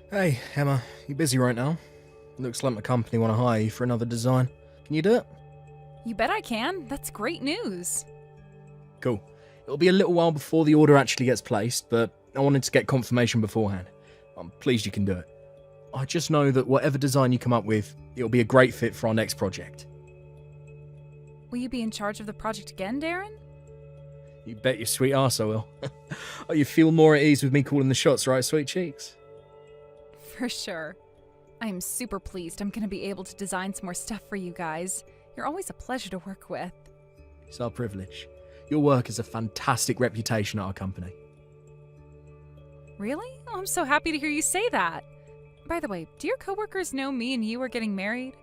Hey, Emma, you busy right now? Looks like my company want to hire you for another design. Can you do it? You bet I can. That's great news. Cool. It'll be a little while before the order actually gets placed, but I wanted to get confirmation beforehand. I'm pleased you can do it. I just know that whatever design you come up with, it'll be a great fit for our next project. Will you be in charge of the project again, Darren? You bet your sweet arse I will. Oh, you feel more at ease with me calling the shots, right, sweet cheeks? For sure. I am super pleased I'm going to be able to design some more stuff for you guys. You're always a pleasure to work with. It's our privilege. Your work has a fantastic reputation at our company. Really? Oh, I'm so happy to hear you say that. By the way, do your coworkers know me and you are getting married?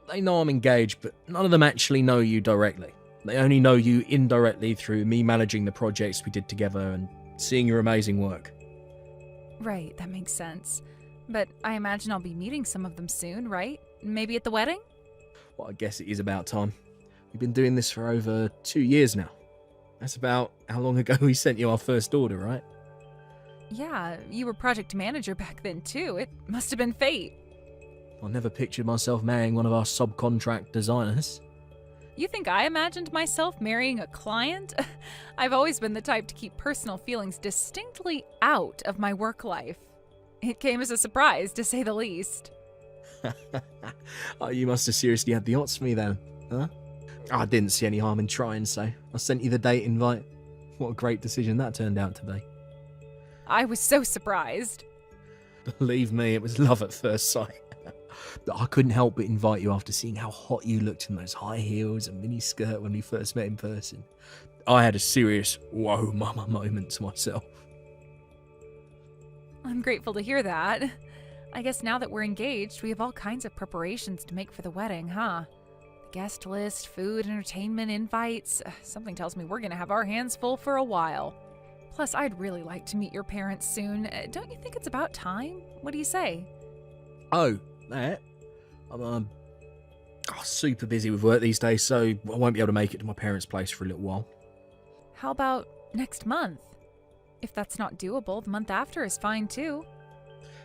They know I'm engaged, but none of them actually know you directly. They only know you indirectly through me managing the projects we did together and seeing your amazing work. Right, that makes sense. But I imagine I'll be meeting some of them soon, right? Maybe at the wedding? Well, I guess it is about time. We've been doing this for over 2 years now. That's about how long ago we sent you our first order, right? Yeah, you were project manager back then too. It must have been fate. I never pictured myself marrying one of our subcontract designers. You think I imagined myself marrying a client? I've always been the type to keep personal feelings distinctly out of my work life. It came as a surprise, to say the least. Oh, you must have seriously had the odds for me then, huh? I didn't see any harm in trying, so I sent you the date invite. What a great decision that turned out to be. I was so surprised. Believe me, it was love at first sight. I couldn't help but invite you after seeing how hot you looked in those high heels and mini skirt when we first met in person. I had a serious whoa mama moment to myself. I'm grateful to hear that. I guess now that we're engaged, we have all kinds of preparations to make for the wedding, huh? The guest list, food, entertainment, invites. Something tells me we're gonna have our hands full for a while. Plus, I'd really like to meet your parents soon. Don't you think it's about time? What do you say? Oh, that? I'm super busy with work these days, so I won't be able to make it to my parents' place for a little while. How about next month? If that's not doable, the month after is fine too.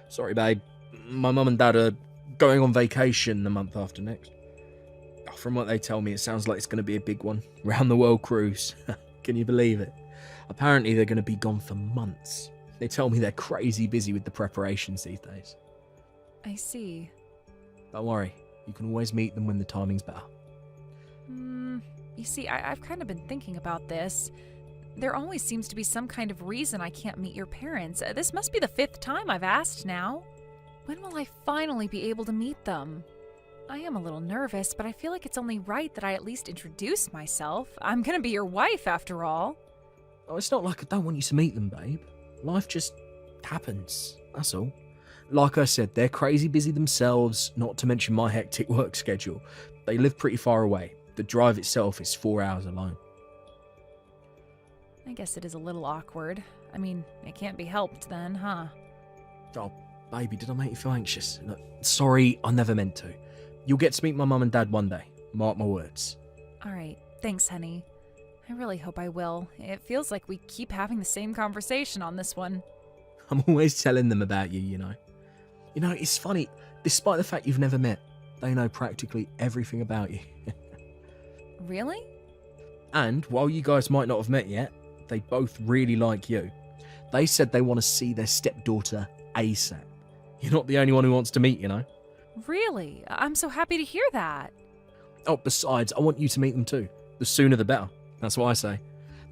Sorry, babe. My mum and dad are going on vacation the month after next. From what they tell me, it sounds like it's going to be a big one. Round the world cruise. Can you believe it? Apparently, they're going to be gone for months. They tell me they're crazy busy with the preparations these days. I see. Don't worry. You can always meet them when the timing's better. You see, I've kind of been thinking about this. There always seems to be some kind of reason I can't meet your parents. This must be the 5th time I've asked now. When will I finally be able to meet them? I am a little nervous, but I feel like it's only right that I at least introduce myself. I'm gonna be your wife, after all. Oh, it's not like I don't want you to meet them, babe. Life just happens, that's all. Like I said, they're crazy busy themselves, not to mention my hectic work schedule. They live pretty far away. The drive itself is 4 hours alone. I guess it is a little awkward. I mean, it can't be helped then, huh? Oh, baby, did I make you feel anxious? No, sorry, I never meant to. You'll get to meet my mum and dad one day. Mark my words. Alright, thanks, honey. I really hope I will. It feels like we keep having the same conversation on this one. I'm always telling them about you, you know. You know, it's funny. Despite the fact you've never met, they know practically everything about you. Really? And while you guys might not have met yet, they both really like you. They said they want to see their stepdaughter ASAP. You're not the only one who wants to meet, you know. Really? I'm so happy to hear that. Oh, besides, I want you to meet them too. The sooner the better. That's what I say.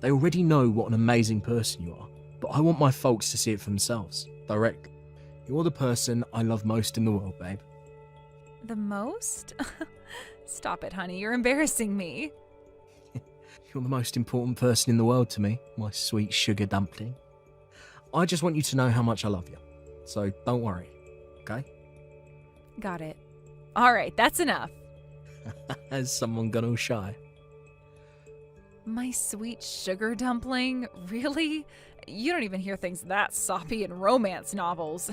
They already know what an amazing person you are, but I want my folks to see it for themselves, directly. You're the person I love most in the world, babe. The most? Stop it, honey. You're embarrassing me. You're the most important person in the world to me, my sweet sugar dumpling. I just want you to know how much I love you. So don't worry, okay? Got it. All right, that's enough. Has someone gone all shy? My sweet sugar dumpling? Really? You don't even hear things that soppy in romance novels.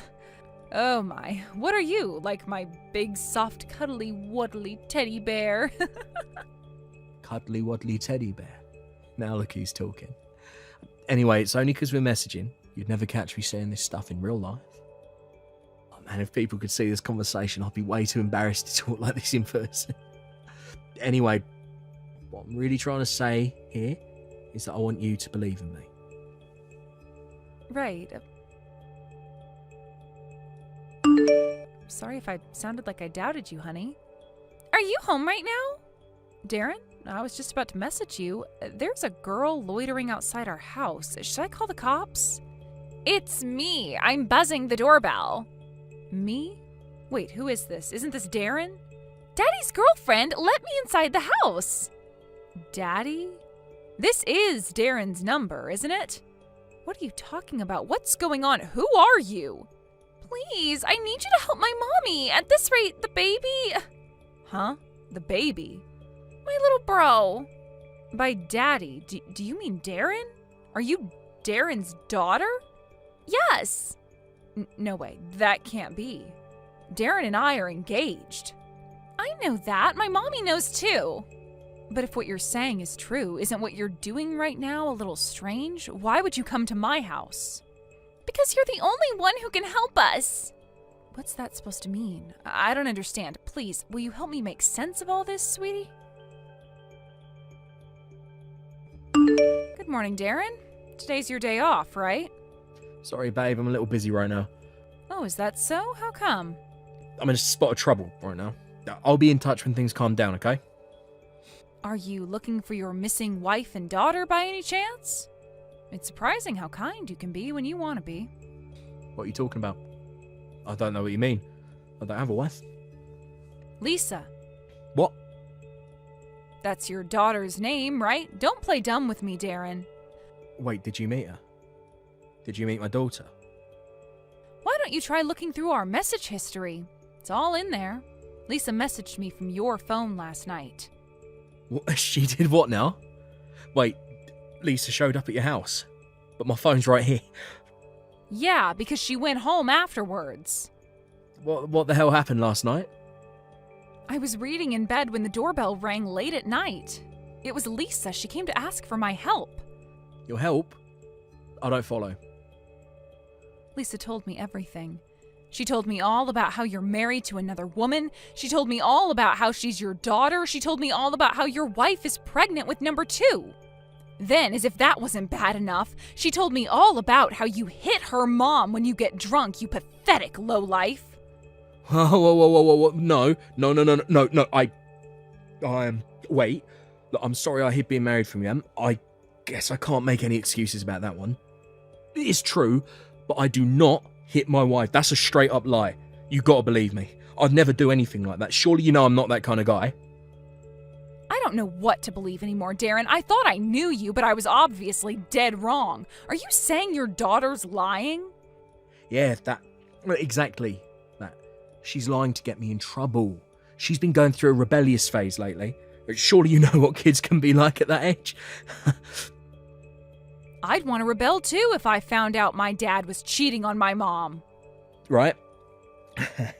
Oh my, what are you? Like my big, soft, cuddly, waddly teddy bear? Cuddly waddly teddy bear. Now look who's talking. Anyway, it's only because we're messaging. You'd never catch me saying this stuff in real life. And if people could see this conversation, I'd be way too embarrassed to talk like this in person. Anyway, what I'm really trying to say here is that I want you to believe in me. Right. Sorry if I sounded like I doubted you, honey. Are you home right now? Darren, I was just about to message you. There's a girl loitering outside our house. Should I call the cops? It's me. I'm buzzing the doorbell. Me? Wait, who is this? Isn't this Darren? Daddy's girlfriend, let me inside the house. Daddy? This is Darren's number, isn't it? What are you talking about? What's going on? Who are you? Please, I need you to help my mommy. At this rate, the baby... Huh? The baby? My little bro. By daddy, do you mean Darren? Are you Darren's daughter? Yes. No way, that can't be. Darren and I are engaged. I know that. My mommy knows too. But if what you're saying is true, isn't what you're doing right now a little strange? Why would you come to my house? Because you're the only one who can help us. What's that supposed to mean? I don't understand. Please, will you help me make sense of all this, sweetie? Good morning, Darren. Today's your day off, right? Sorry, babe, I'm a little busy right now. Oh, is that so? How come? I'm in a spot of trouble right now. I'll be in touch when things calm down, okay? Are you looking for your missing wife and daughter by any chance? It's surprising how kind you can be when you want to be. What are you talking about? I don't know what you mean. I don't have a wife. Lisa. What? That's your daughter's name, right? Don't play dumb with me, Darren. Wait, did you meet her? Did you meet my daughter? Why don't you try looking through our message history? It's all in there. Lisa messaged me from your phone last night. What? She did what now? Wait, Lisa showed up at your house, but my phone's right here. Yeah, because she went home afterwards. What the hell happened last night? I was reading in bed when the doorbell rang late at night. It was Lisa. She came to ask for my help. Your help? I don't follow. Lisa told me everything. She told me all about how you're married to another woman. She told me all about how she's your daughter. She told me all about how your wife is pregnant with number 2. Then, as if that wasn't bad enough, she told me all about how you hit her mom when you get drunk, you pathetic lowlife. Whoa. No. Wait. Look, I'm sorry I hid being married from you. I guess I can't make any excuses about that one. It is true, but I do not hit my wife. That's a straight up lie. You gotta believe me. I'd never do anything like that. Surely you know I'm not that kind of guy. I don't know what to believe anymore, Darren. I thought I knew you, but I was obviously dead wrong. Are you saying your daughter's lying? Yeah, exactly that. She's lying to get me in trouble. She's been going through a rebellious phase lately. Surely you know what kids can be like at that age. I'd want to rebel too if I found out my dad was cheating on my mom. Right. I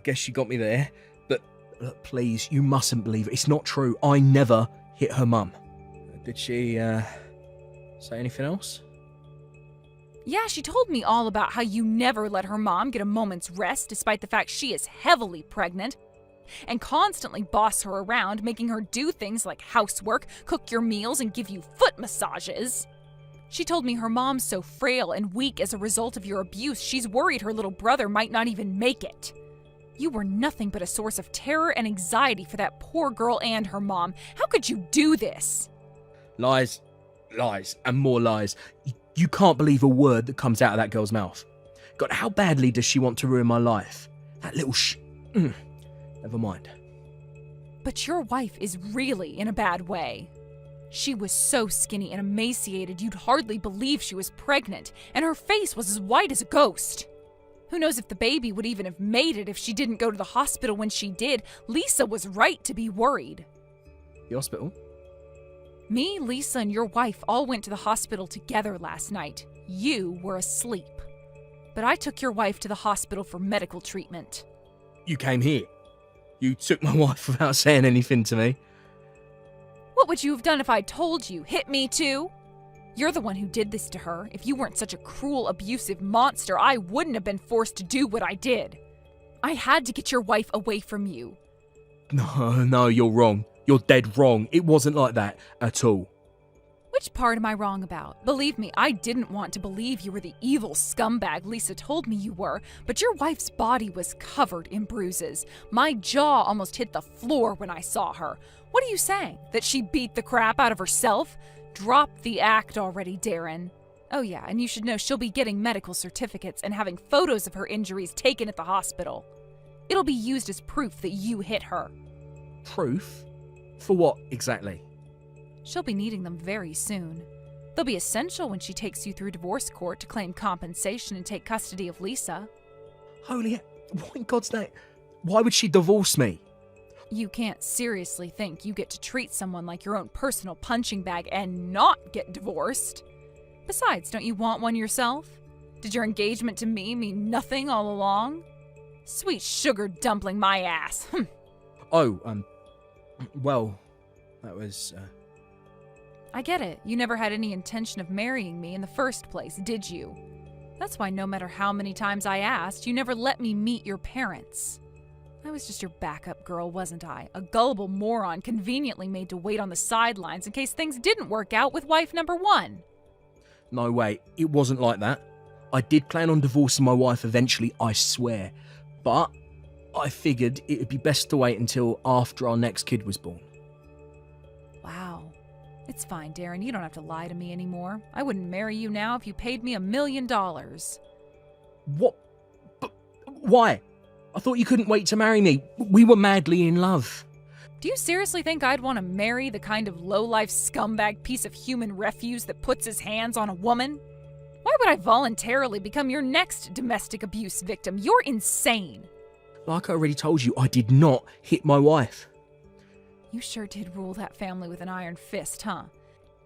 guess you got me there. But look, please, you mustn't believe it. It's not true. I never hit her mum. Did she say anything else? Yeah, she told me all about how you never let her mom get a moment's rest despite the fact she is heavily pregnant, and constantly boss her around, making her do things like housework, cook your meals, and give you foot massages. She told me her mom's so frail and weak as a result of your abuse, she's worried her little brother might not even make it. You were nothing but a source of terror and anxiety for that poor girl and her mom. How could you do this? Lies, and more lies. You can't believe a word that comes out of that girl's mouth. God, how badly does she want to ruin my life? That little Never mind. But your wife is really in a bad way. She was so skinny and emaciated you'd hardly believe she was pregnant, and her face was as white as a ghost. Who knows if the baby would even have made it if she didn't go to the hospital when she did. Lisa was right to be worried. The hospital? Me, Lisa, and your wife all went to the hospital together last night. You were asleep. But I took your wife to the hospital for medical treatment. You came here. You took my wife without saying anything to me. What would you have done if I told you? Hit me too? You're the one who did this to her. If you weren't such a cruel, abusive monster, I wouldn't have been forced to do what I did. I had to get your wife away from you. No, you're wrong. You're dead wrong. It wasn't like that at all. Which part am I wrong about? Believe me, I didn't want to believe you were the evil scumbag Lisa told me you were, but your wife's body was covered in bruises. My jaw almost hit the floor when I saw her. What are you saying? That she beat the crap out of herself? Drop the act already, Darren. Oh yeah, and you should know she'll be getting medical certificates and having photos of her injuries taken at the hospital. It'll be used as proof that you hit her. Proof? For what exactly? She'll be needing them very soon. They'll be essential when she takes you through divorce court to claim compensation and take custody of Lisa. Holy, what in God's name? Why would she divorce me? You can't seriously think you get to treat someone like your own personal punching bag and not get divorced. Besides, don't you want one yourself? Did your engagement to me mean nothing all along? Sweet sugar dumpling my ass. Well, that was, I get it. You never had any intention of marrying me in the first place, did you? That's why no matter how many times I asked, you never let me meet your parents. I was just your backup girl, wasn't I? A gullible moron conveniently made to wait on the sidelines in case things didn't work out with wife number one. No way, it wasn't like that. I did plan on divorcing my wife eventually, I swear. But I figured it would be best to wait until after our next kid was born. Wow. It's fine, Darren. You don't have to lie to me anymore. I wouldn't marry you now if you paid me $1 million. What? But why? I thought you couldn't wait to marry me. We were madly in love. Do you seriously think I'd want to marry the kind of low-life scumbag piece of human refuse that puts his hands on a woman? Why would I voluntarily become your next domestic abuse victim? You're insane. Like I already told you, I did not hit my wife. You sure did rule that family with an iron fist, huh?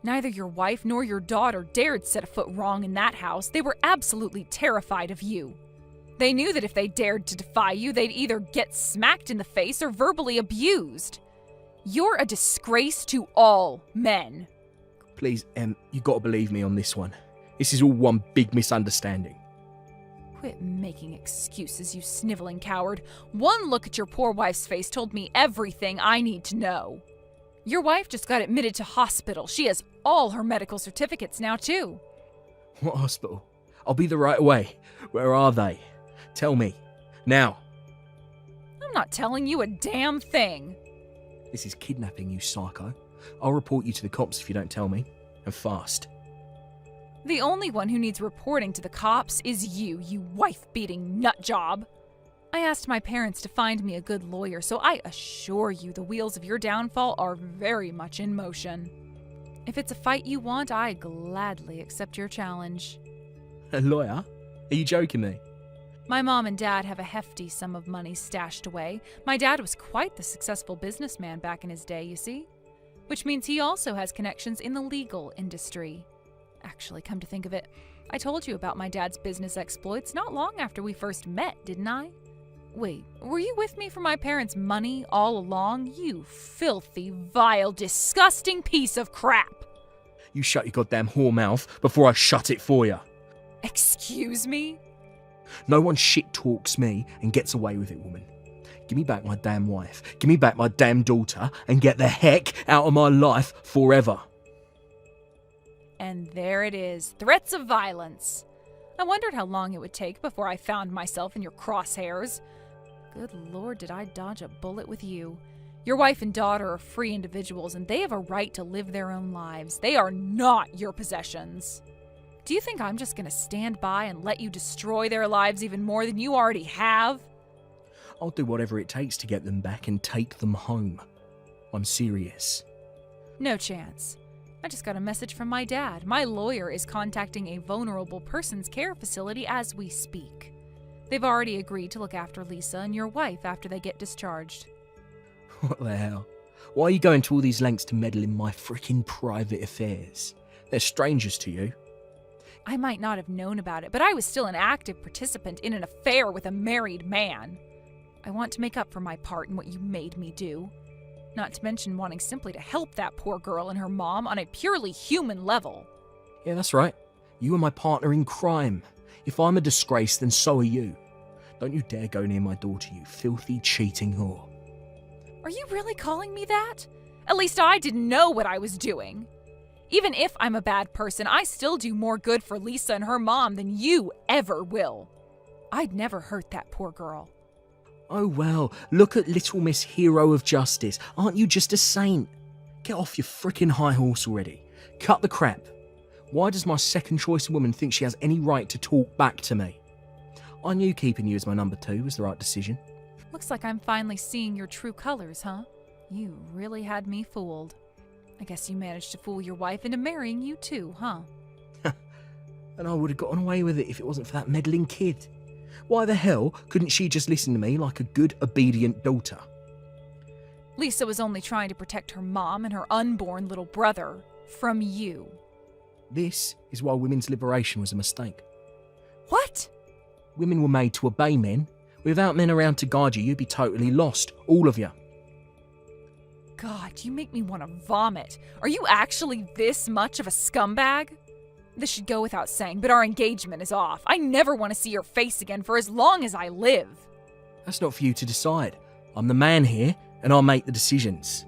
Neither your wife nor your daughter dared set a foot wrong in that house. They were absolutely terrified of you. They knew that if they dared to defy you, they'd either get smacked in the face or verbally abused. You're a disgrace to all men. Please, you gotta believe me on this one. This is all one big misunderstanding. Quit making excuses, you sniveling coward. One look at your poor wife's face told me everything I need to know. Your wife just got admitted to hospital. She has all her medical certificates now, too. What hospital? I'll be there right away. Where are they? Tell me. Now. I'm not telling you a damn thing. This is kidnapping, you psycho. I'll report you to the cops if you don't tell me. And fast. The only one who needs reporting to the cops is you wife-beating nutjob. I asked my parents to find me a good lawyer, so I assure you the wheels of your downfall are very much in motion. If it's a fight you want, I gladly accept your challenge. A lawyer? Are you joking me? My mom and dad have a hefty sum of money stashed away. My dad was quite the successful businessman back in his day, you see. Which means he also has connections in the legal industry. Actually, come to think of it, I told you about my dad's business exploits not long after we first met, didn't I? Wait, were you with me for my parents' money all along? You filthy, vile, disgusting piece of crap! You shut your goddamn whore mouth before I shut it for you. Excuse me? No one shit talks me and gets away with it, woman. Give me back my damn wife, give me back my damn daughter, and get the heck out of my life forever. And there it is, threats of violence. I wondered how long it would take before I found myself in your crosshairs. Good Lord, did I dodge a bullet with you. Your wife and daughter are free individuals, and they have a right to live their own lives. They are not your possessions. Do you think I'm just going to stand by and let you destroy their lives even more than you already have? I'll do whatever it takes to get them back and take them home. I'm serious. No chance. I just got a message from my dad. My lawyer is contacting a vulnerable persons care facility as we speak. They've already agreed to look after Lisa and your wife after they get discharged. What the hell? Why are you going to all these lengths to meddle in my freaking private affairs? They're strangers to you. I might not have known about it, but I was still an active participant in an affair with a married man. I want to make up for my part in what you made me do. Not to mention wanting simply to help that poor girl and her mom on a purely human level. Yeah, that's right. You are my partner in crime. If I'm a disgrace, then so are you. Don't you dare go near my daughter, you filthy, cheating whore. Are you really calling me that? At least I didn't know what I was doing. Even if I'm a bad person, I still do more good for Lisa and her mom than you ever will. I'd never hurt that poor girl. Oh well, look at Little Miss Hero of Justice. Aren't you just a saint? Get off your frickin' high horse already. Cut the crap. Why does my second choice woman think she has any right to talk back to me? I knew keeping you as my number 2 was the right decision. Looks like I'm finally seeing your true colors, huh? You really had me fooled. I guess you managed to fool your wife into marrying you too, huh? And I would have gotten away with it if it wasn't for that meddling kid. Why the hell couldn't she just listen to me like a good, obedient daughter? Lisa was only trying to protect her mom and her unborn little brother from you. This is why women's liberation was a mistake. What? Women were made to obey men. Without men around to guide you, you'd be totally lost, all of you. God, you make me want to vomit. Are you actually this much of a scumbag? This should go without saying, but our engagement is off. I never want to see your face again for as long as I live. That's not for you to decide. I'm the man here, and I'll make the decisions.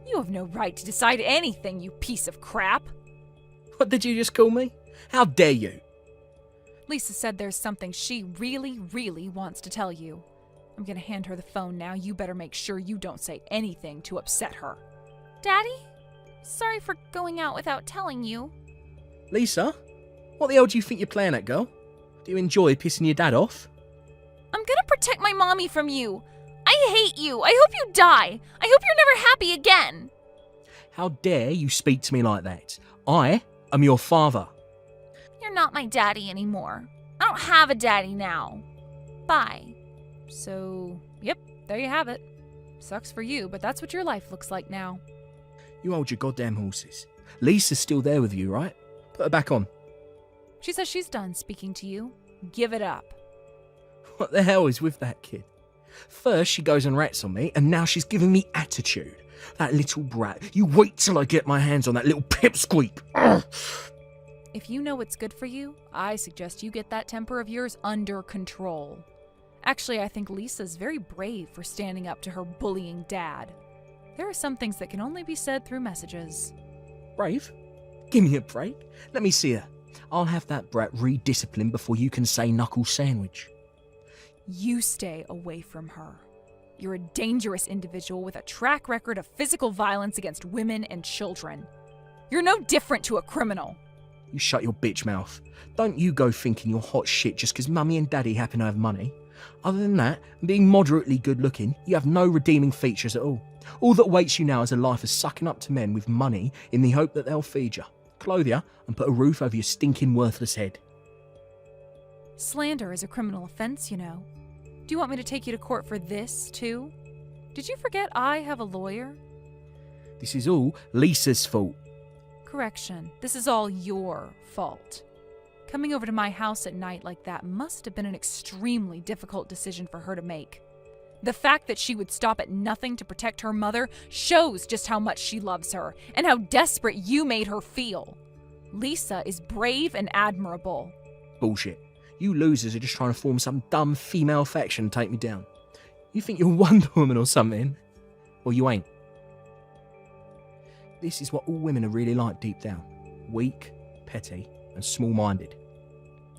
You have no right to decide anything, you piece of crap. What did you just call me? How dare you? Lisa said there's something she really, really wants to tell you. I'm gonna hand her the phone now. You better make sure you don't say anything to upset her. Daddy? Sorry for going out without telling you. Lisa? What the hell do you think you're playing at, girl? Do you enjoy pissing your dad off? I'm gonna protect my mommy from you. I hate you. I hope you die. I hope you're never happy again. How dare you speak to me like that? I am your father. You're not my daddy anymore. I don't have a daddy now. Bye. So, yep, there you have it. Sucks for you, but that's what your life looks like now. You hold your goddamn horses. Lisa's still there with you, right? Put her back on. She says she's done speaking to you. Give it up. What the hell is with that kid? First she goes and rats on me, and now she's giving me attitude. That little brat. You wait till I get my hands on that little pipsqueak. Ugh. If you know what's good for you, I suggest you get that temper of yours under control. Actually, I think Lisa's very brave for standing up to her bullying dad. There are some things that can only be said through messages. Brave? Give me a break. Let me see her. I'll have that brat redisciplined before you can say knuckle sandwich. You stay away from her. You're a dangerous individual with a track record of physical violence against women and children. You're no different to a criminal. You shut your bitch mouth. Don't you go thinking you're hot shit just because mummy and daddy happen to have money. Other than that, and being moderately good looking, you have no redeeming features at all. All that awaits you now is a life of sucking up to men with money in the hope that they'll feed you, clothe you, and put a roof over your stinking worthless head. Slander is a criminal offense, you know. Do you want me to take you to court for this, too? Did you forget I have a lawyer? This is all Lisa's fault. Correction. This is all your fault. Coming over to my house at night like that must have been an extremely difficult decision for her to make. The fact that she would stop at nothing to protect her mother shows just how much she loves her and how desperate you made her feel. Lisa is brave and admirable. Bullshit. You losers are just trying to form some dumb female faction and take me down. You think you're Wonder Woman or something? Well, you ain't. This is what all women are really like deep down. Weak, petty, and small-minded.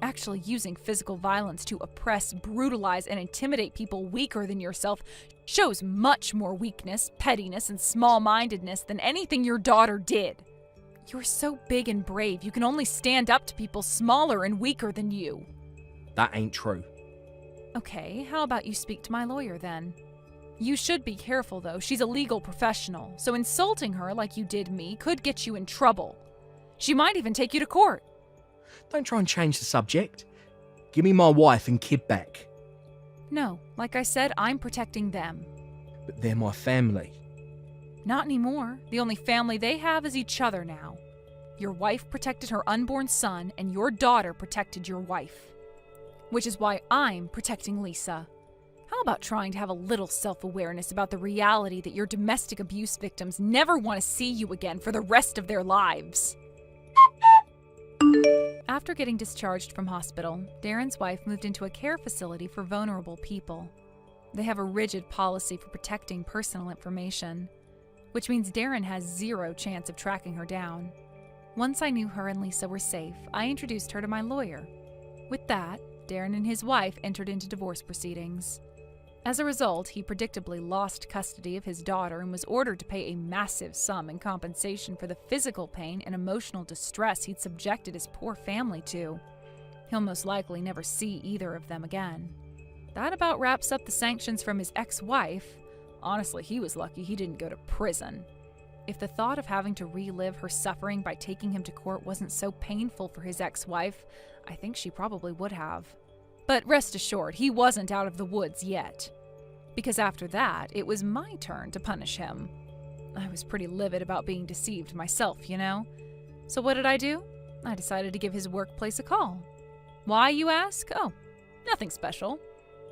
Actually using physical violence to oppress, brutalize, and intimidate people weaker than yourself shows much more weakness, pettiness, and small-mindedness than anything your daughter did. You're so big and brave, you can only stand up to people smaller and weaker than you. That ain't true. Okay, how about you speak to my lawyer then? You should be careful though, she's a legal professional, so insulting her like you did me could get you in trouble. She might even take you to court. Don't try and change the subject. Give me my wife and kid back. No, like I said, I'm protecting them. But they're my family. Not anymore. The only family they have is each other now. Your wife protected her unborn son, and your daughter protected your wife. Which is why I'm protecting Lisa. How about trying to have a little self-awareness about the reality that your domestic abuse victims never want to see you again for the rest of their lives? After getting discharged from hospital, Darren's wife moved into a care facility for vulnerable people. They have a rigid policy for protecting personal information, which means Darren has zero chance of tracking her down. Once I knew her and Lisa were safe, I introduced her to my lawyer. With that, Darren and his wife entered into divorce proceedings. As a result, he predictably lost custody of his daughter and was ordered to pay a massive sum in compensation for the physical pain and emotional distress he'd subjected his poor family to. He'll most likely never see either of them again. That about wraps up the sanctions from his ex-wife. Honestly, he was lucky he didn't go to prison. If the thought of having to relive her suffering by taking him to court wasn't so painful for his ex-wife, I think she probably would have. But rest assured, he wasn't out of the woods yet. Because after that, it was my turn to punish him. I was pretty livid about being deceived myself, you know? So what did I do? I decided to give his workplace a call. Why, you ask? Oh, nothing special.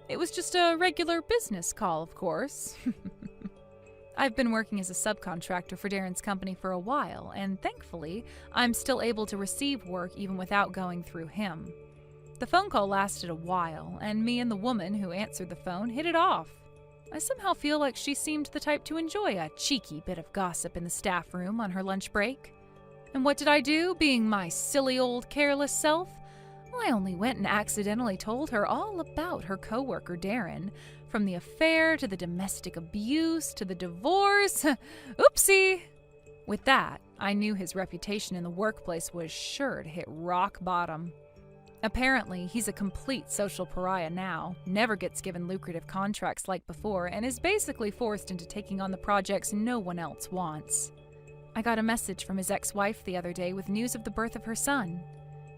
It was just a regular business call, of course. I've been working as a subcontractor for Darren's company for a while, and thankfully, I'm still able to receive work even without going through him. The phone call lasted a while, and me and the woman who answered the phone hit it off. I somehow feel like she seemed the type to enjoy a cheeky bit of gossip in the staff room on her lunch break. And what did I do, being my silly old careless self? Well, I only went and accidentally told her all about her coworker Darren, from the affair to the domestic abuse to the divorce. Oopsie! With that, I knew his reputation in the workplace was sure to hit rock bottom. Apparently, he's a complete social pariah now, never gets given lucrative contracts like before, and is basically forced into taking on the projects no one else wants. I got a message from his ex-wife the other day with news of the birth of her son.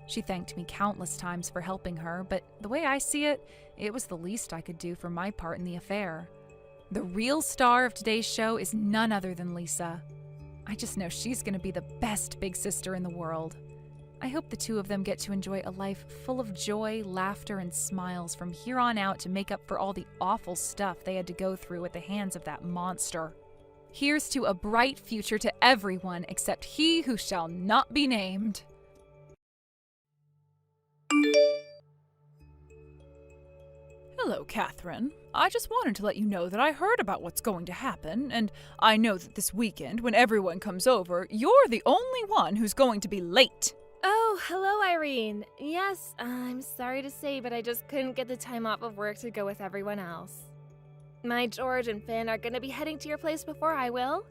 She thanked me countless times for helping her, but the way I see it, it was the least I could do for my part in the affair. The real star of today's show is none other than Lisa. I just know she's going to be the best big sister in the world. I hope the two of them get to enjoy a life full of joy, laughter, and smiles from here on out to make up for all the awful stuff they had to go through at the hands of that monster. Here's to a bright future to everyone except he who shall not be named. Hello, Catherine. I just wanted to let you know that I heard about what's going to happen, and I know that this weekend, when everyone comes over, you're the only one who's going to be late. Oh, hello, Irene. Yes, I'm sorry to say, but I just couldn't get the time off of work to go with everyone else. My George and Finn are going to be heading to your place before I will,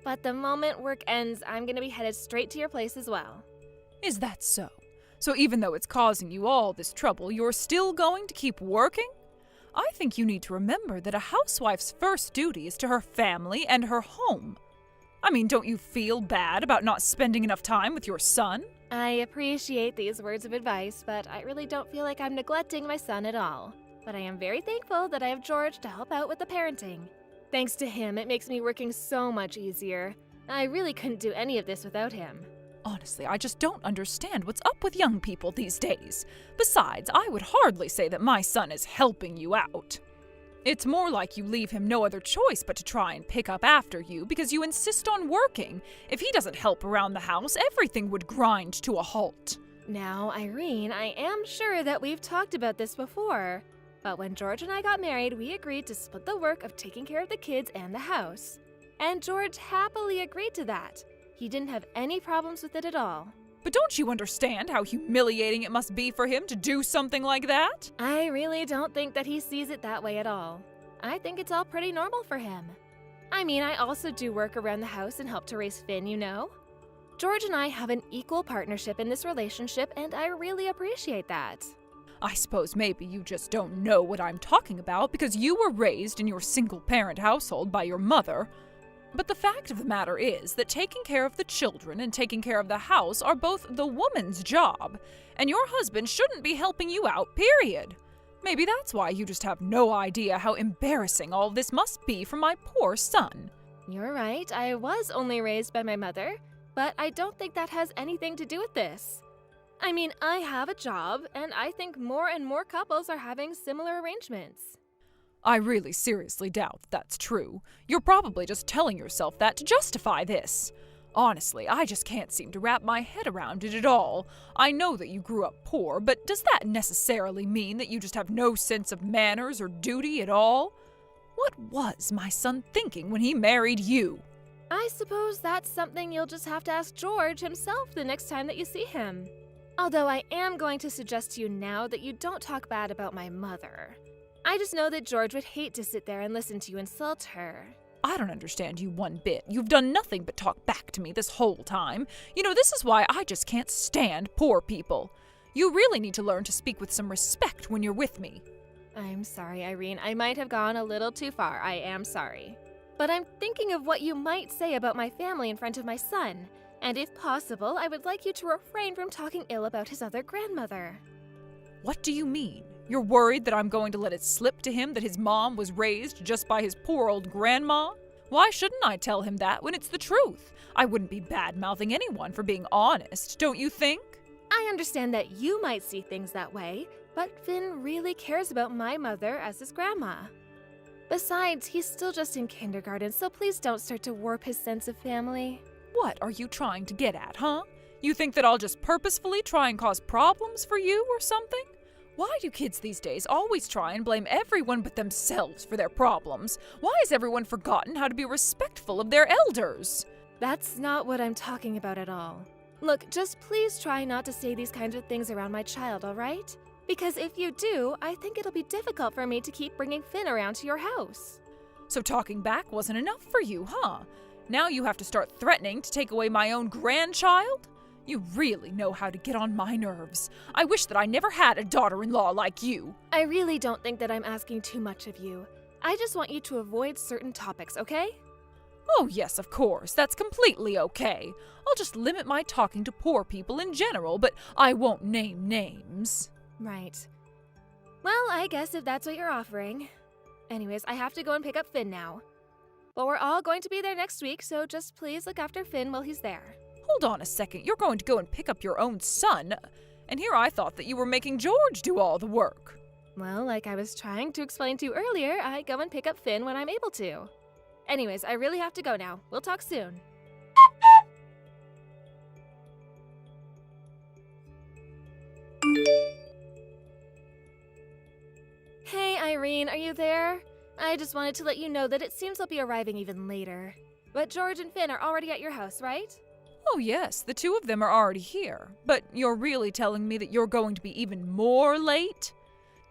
but the moment work ends, I'm going to be headed straight to your place as well. Is that so? So even though it's causing you all this trouble, you're still going to keep working? I think you need to remember that a housewife's first duty is to her family and her home. I mean, don't you feel bad about not spending enough time with your son? I appreciate these words of advice, but I really don't feel like I'm neglecting my son at all. But I am very thankful that I have George to help out with the parenting. Thanks to him, it makes me working so much easier. I really couldn't do any of this without him. Honestly, I just don't understand what's up with young people these days. Besides, I would hardly say that my son is helping you out. It's more like you leave him no other choice but to try and pick up after you because you insist on working. If he doesn't help around the house, everything would grind to a halt. Now, Irene, I am sure that we've talked about this before. But when George and I got married, we agreed to split the work of taking care of the kids and the house. And George happily agreed to that. He didn't have any problems with it at all. But don't you understand how humiliating it must be for him to do something like that? I really don't think that he sees it that way at all. I think it's all pretty normal for him. I mean, I also do work around the house and help to raise Finn, you know? George and I have an equal partnership in this relationship, and I really appreciate that. I suppose maybe you just don't know what I'm talking about because you were raised in your single-parent household by your mother. But the fact of the matter is that taking care of the children and taking care of the house are both the woman's job, and your husband shouldn't be helping you out, period. Maybe that's why you just have no idea how embarrassing all this must be for my poor son. You're right, I was only raised by my mother, but I don't think that has anything to do with this. I mean, I have a job, and I think more and more couples are having similar arrangements. I really seriously doubt that's true. You're probably just telling yourself that to justify this. Honestly, I just can't seem to wrap my head around it at all. I know that you grew up poor, but does that necessarily mean that you just have no sense of manners or duty at all? What was my son thinking when he married you? I suppose that's something you'll just have to ask George himself the next time that you see him. Although I am going to suggest to you now that you don't talk bad about my mother. I just know that George would hate to sit there and listen to you insult her. I don't understand you one bit. You've done nothing but talk back to me this whole time. You know, this is why I just can't stand poor people. You really need to learn to speak with some respect when you're with me. I'm sorry, Irene. I might have gone a little too far. I am sorry. But I'm thinking of what you might say about my family in front of my son. And if possible, I would like you to refrain from talking ill about his other grandmother. What do you mean? You're worried that I'm going to let it slip to him that his mom was raised just by his poor old grandma? Why shouldn't I tell him that when it's the truth? I wouldn't be bad-mouthing anyone for being honest, don't you think? I understand that you might see things that way, but Finn really cares about my mother as his grandma. Besides, he's still just in kindergarten, so please don't start to warp his sense of family. What are you trying to get at, huh? You think that I'll just purposefully try and cause problems for you or something? Why do kids these days always try and blame everyone but themselves for their problems? Why has everyone forgotten how to be respectful of their elders? That's not what I'm talking about at all. Look, just please try not to say these kinds of things around my child, all right? Because if you do, I think it'll be difficult for me to keep bringing Finn around to your house. So talking back wasn't enough for you, huh? Now you have to start threatening to take away my own grandchild? You really know how to get on my nerves. I wish that I never had a daughter-in-law like you. I really don't think that I'm asking too much of you. I just want you to avoid certain topics, okay? Oh yes, of course. That's completely okay. I'll just limit my talking to poor people in general, but I won't name names. Right. Well, I guess if that's what you're offering. Anyways, I have to go and pick up Finn now. But we're all going to be there next week, so just please look after Finn while he's there. Hold on a second. You're going to go and pick up your own son? And here I thought that you were making George do all the work. Well, like I was trying to explain to you earlier, I go and pick up Finn when I'm able to. Anyways, I really have to go now. We'll talk soon. Hey, Irene, are you there? I just wanted to let you know that it seems they'll be arriving even later. But George and Finn are already at your house, right? Oh yes, the two of them are already here. But you're really telling me that you're going to be even more late?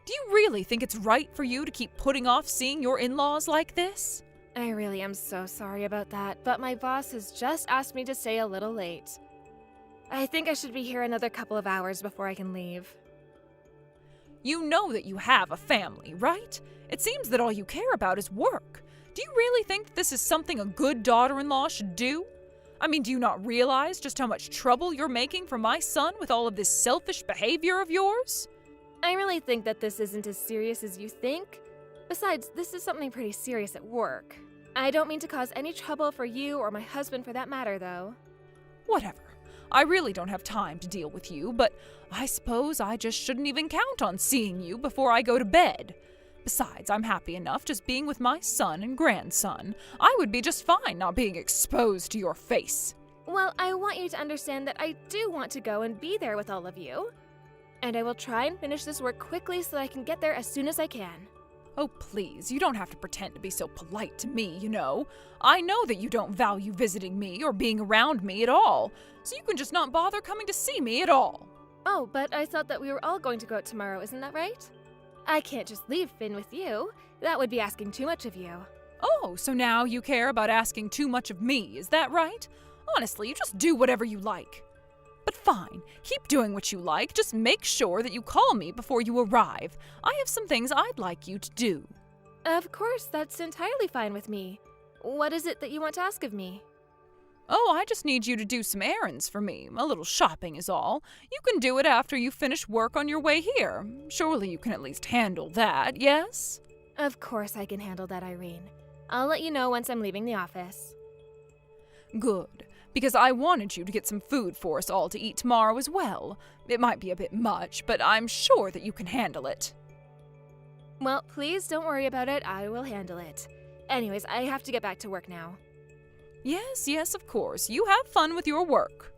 Do you really think it's right for you to keep putting off seeing your in-laws like this? I really am so sorry about that, but my boss has just asked me to stay a little late. I think I should be here another couple of hours before I can leave. You know that you have a family, right? It seems that all you care about is work. Do you really think this is something a good daughter-in-law should do? I mean, do you not realize just how much trouble you're making for my son with all of this selfish behavior of yours? I really think that this isn't as serious as you think. Besides, this is something pretty serious at work. I don't mean to cause any trouble for you or my husband for that matter, though. Whatever. I really don't have time to deal with you, but I suppose I just shouldn't even count on seeing you before I go to bed. Besides, I'm happy enough just being with my son and grandson. I would be just fine not being exposed to your face. Well, I want you to understand that I do want to go and be there with all of you. And I will try and finish this work quickly so that I can get there as soon as I can. Oh, please, you don't have to pretend to be so polite to me, you know. I know that you don't value visiting me or being around me at all, so you can just not bother coming to see me at all. Oh, but I thought that we were all going to go out tomorrow, isn't that right? I can't just leave Finn with you. That would be asking too much of you. Oh, so now you care about asking too much of me, is that right? Honestly, you just do whatever you like. But fine, keep doing what you like, just make sure that you call me before you arrive. I have some things I'd like you to do. Of course, that's entirely fine with me. What is it that you want to ask of me? Oh, I just need you to do some errands for me. A little shopping is all. You can do it after you finish work on your way here. Surely you can at least handle that, yes? Of course I can handle that, Irene. I'll let you know once I'm leaving the office. Good, because I wanted you to get some food for us all to eat tomorrow as well. It might be a bit much, but I'm sure that you can handle it. Well, please don't worry about it. I will handle it. Anyways, I have to get back to work now. Yes, yes, of course. You have fun with your work.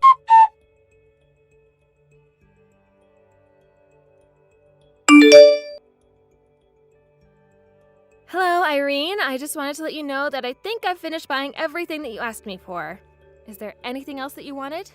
Hello, Irene. I just wanted to let you know that I think I've finished buying everything that you asked me for. Is there anything else that you wanted?